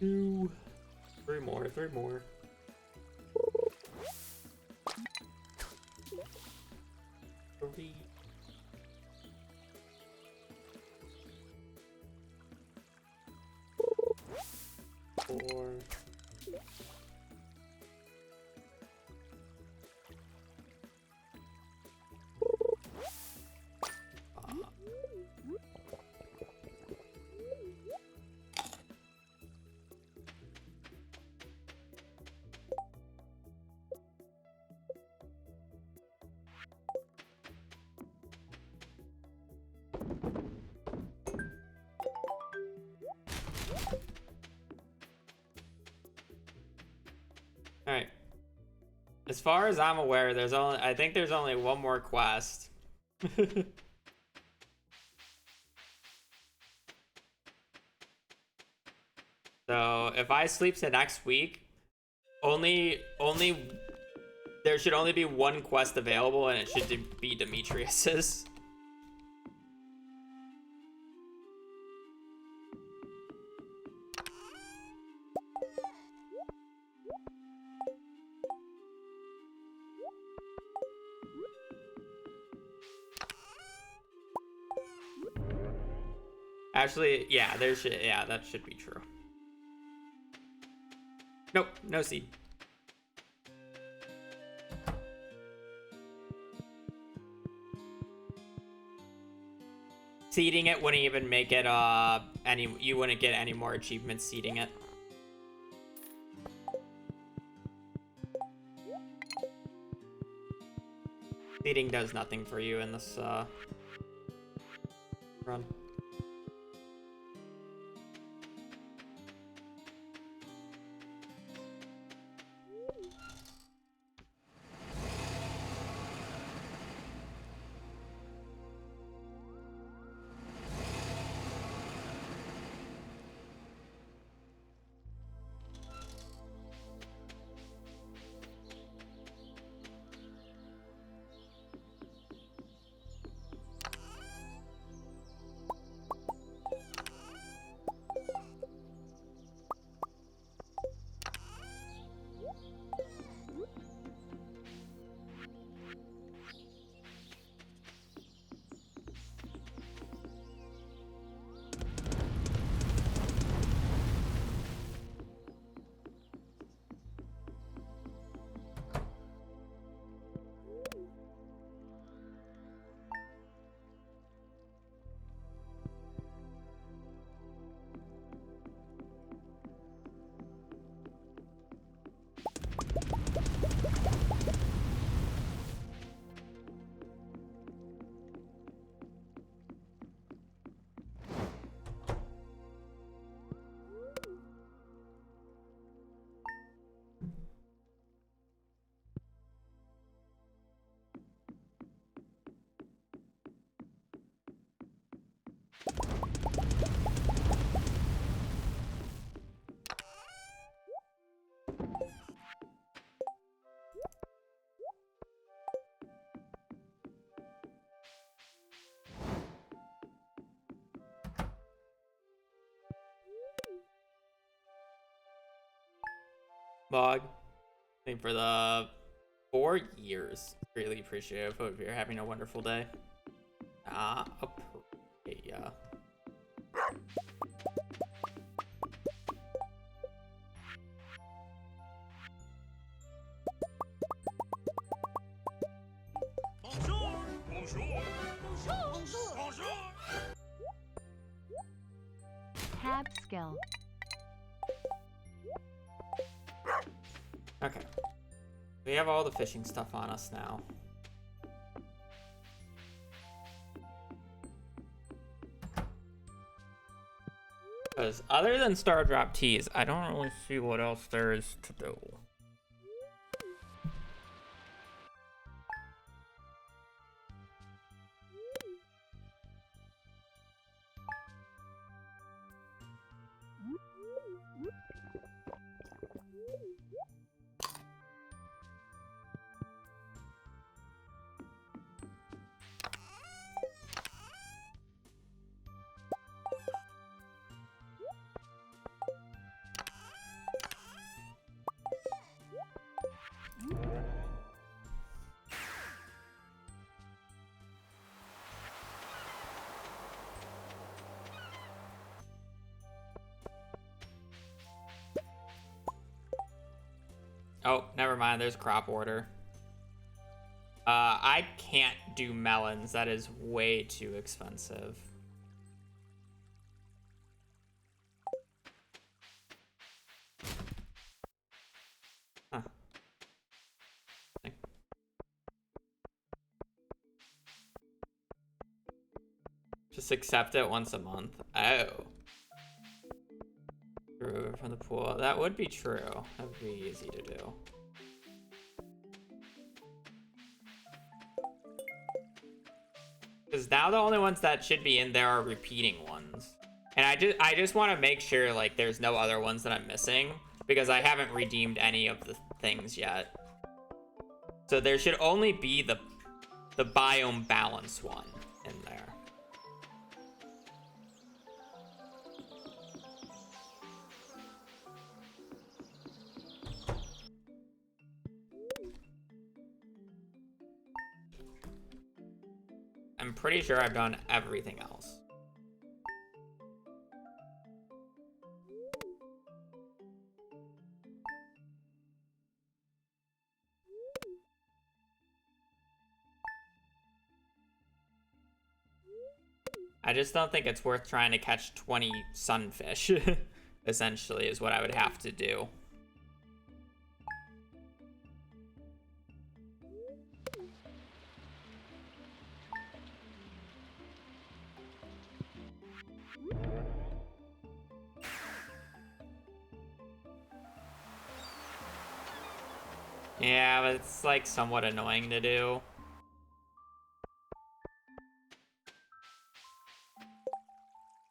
Two. Three more. 3. 4. Alright. As far as I'm aware, I think there's only one more quest. So if I sleep to next week, there should only be one quest available, and it should be Demetrius's. Actually, yeah, that should be true. Nope, no seed. Seeding it wouldn't even make it you wouldn't get any more achievements seeding it. Seeding does nothing for you in this run. Mog. I think for the 4 years. Really appreciate it. Hope you're having a wonderful day. Yeah. Bonjour. Bonjour. Bonjour. Bonjour. Tab skill. Okay. We have all the fishing stuff on us now. Because other than Star Drop Teas, I don't really see what else there is to do. Oh, never mind. There's crop order. I can't do melons. That is way too expensive. Huh. Just accept it once a month. Oh. Remove it from the pool. That would be true. That would be easy to do. Because now the only ones that should be in there are repeating ones. And I just want to make sure like there's no other ones that I'm missing because I haven't redeemed any of the things yet. So there should only be the biome balance one in there. I'm pretty sure I've done everything else. I just don't think it's worth trying to catch 20 sunfish, essentially, is what I would have to do. Yeah, but it's like somewhat annoying to do.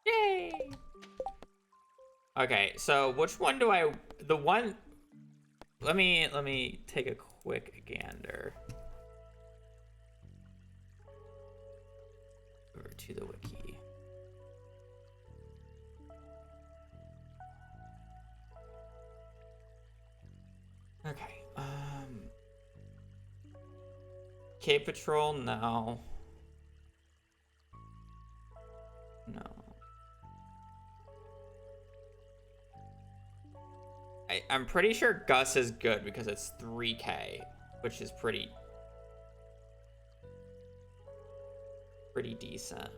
Yay! Okay, so which one do I... The one... Let me take a quick gander. Over to the wiki. Okay, Cape Patrol, no. No. I'm pretty sure Gus is good because it's 3K, which is pretty decent.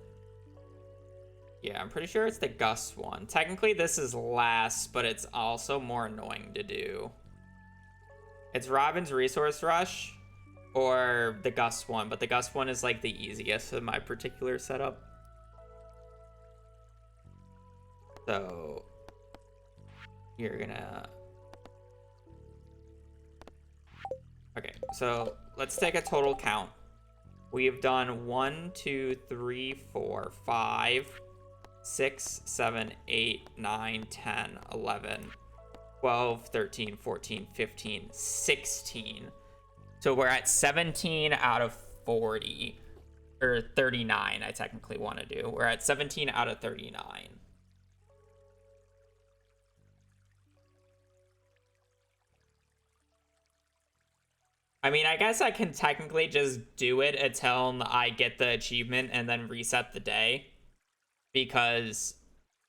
Yeah, I'm pretty sure it's the Gus one. Technically, this is less, but it's also more annoying to do. It's Robin's Resource Rush or the Gus one, but the Gus one is like the easiest in my particular setup. So you're gonna... Okay, so let's take a total count. We've done 1, 2, 3, 4, 5, 6, 7, 8, 9, 10, 11, 12, 13, 14, 15, 16. So we're at 17 out of 40. Or 39, I technically want to do. We're at 17 out of 39. I mean, I guess I can technically just do it until I get the achievement and then reset the day, because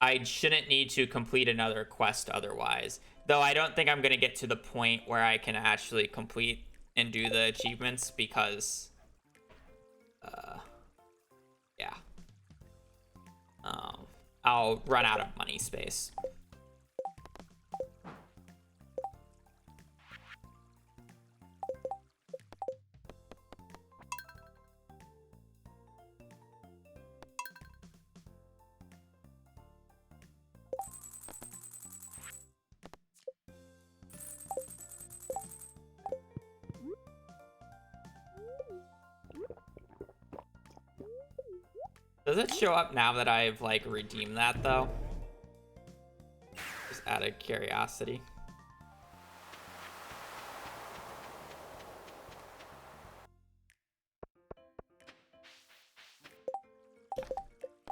I shouldn't need to complete another quest otherwise. Though I don't think I'm going to get to the point where I can actually complete and do the achievements because, yeah. I'll run out of money space. Does it show up now that I've like redeemed that though? Just out of curiosity.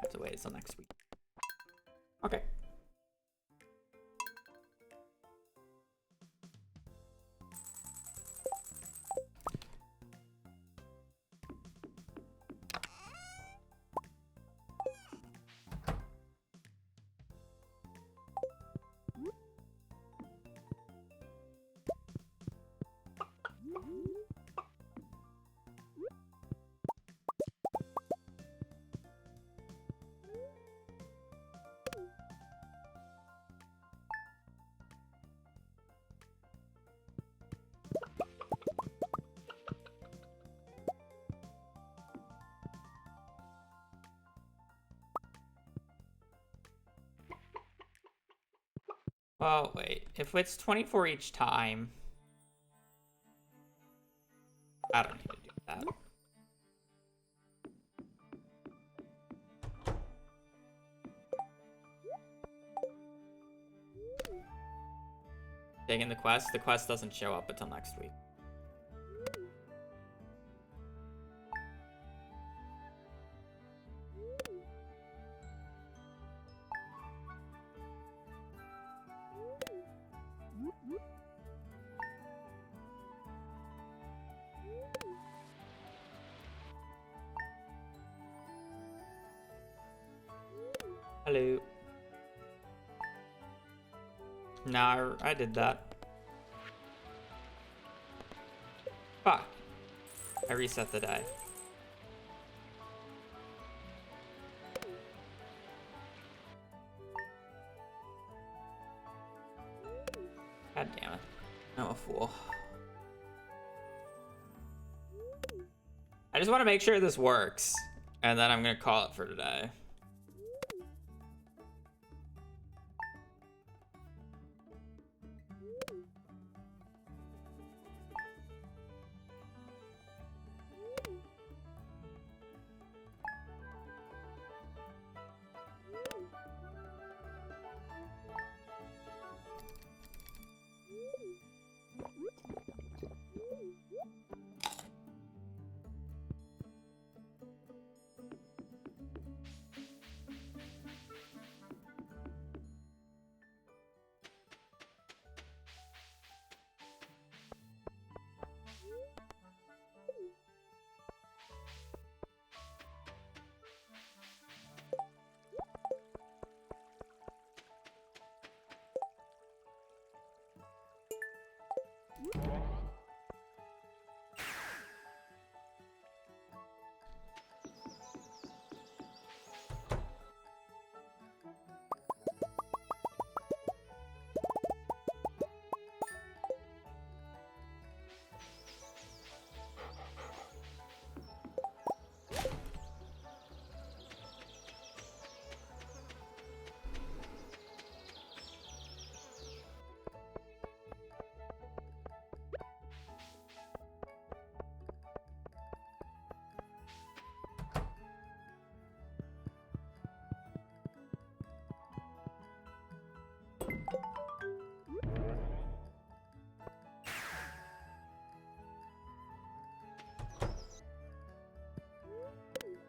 Have to wait until next week. Okay. Oh, wait. If it's 24 each time, I don't need to do that. Taking the quest doesn't show up until next week. Hello. No, I did that. Fuck. I reset the die. God damn it. I'm a fool. I just want to make sure this works, and then I'm gonna call it for today.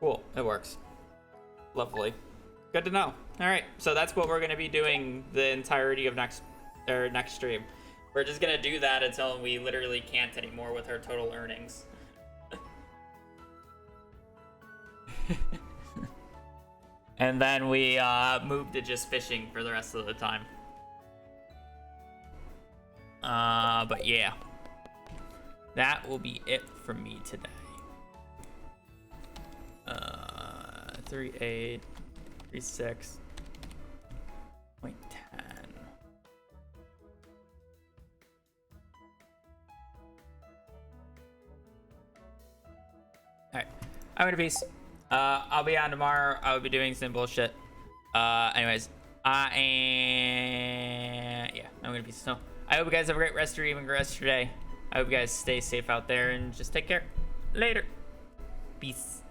Cool, it works. Lovely. Good to know. All right, so that's what we're going to be doing the entirety of next stream. We're just gonna do that until we literally can't anymore with our total earnings. And then we move to just fishing for the rest of the time. But yeah, that will be it for me today. 3.8, 3.6, 0.10. Alright, I'm gonna peace. I'll be on tomorrow. I'll be doing some bullshit. Anyways, yeah, I'm gonna peace. So, I hope you guys have a great rest of your evening, rest of your day. I hope you guys stay safe out there and just take care. Later. Peace.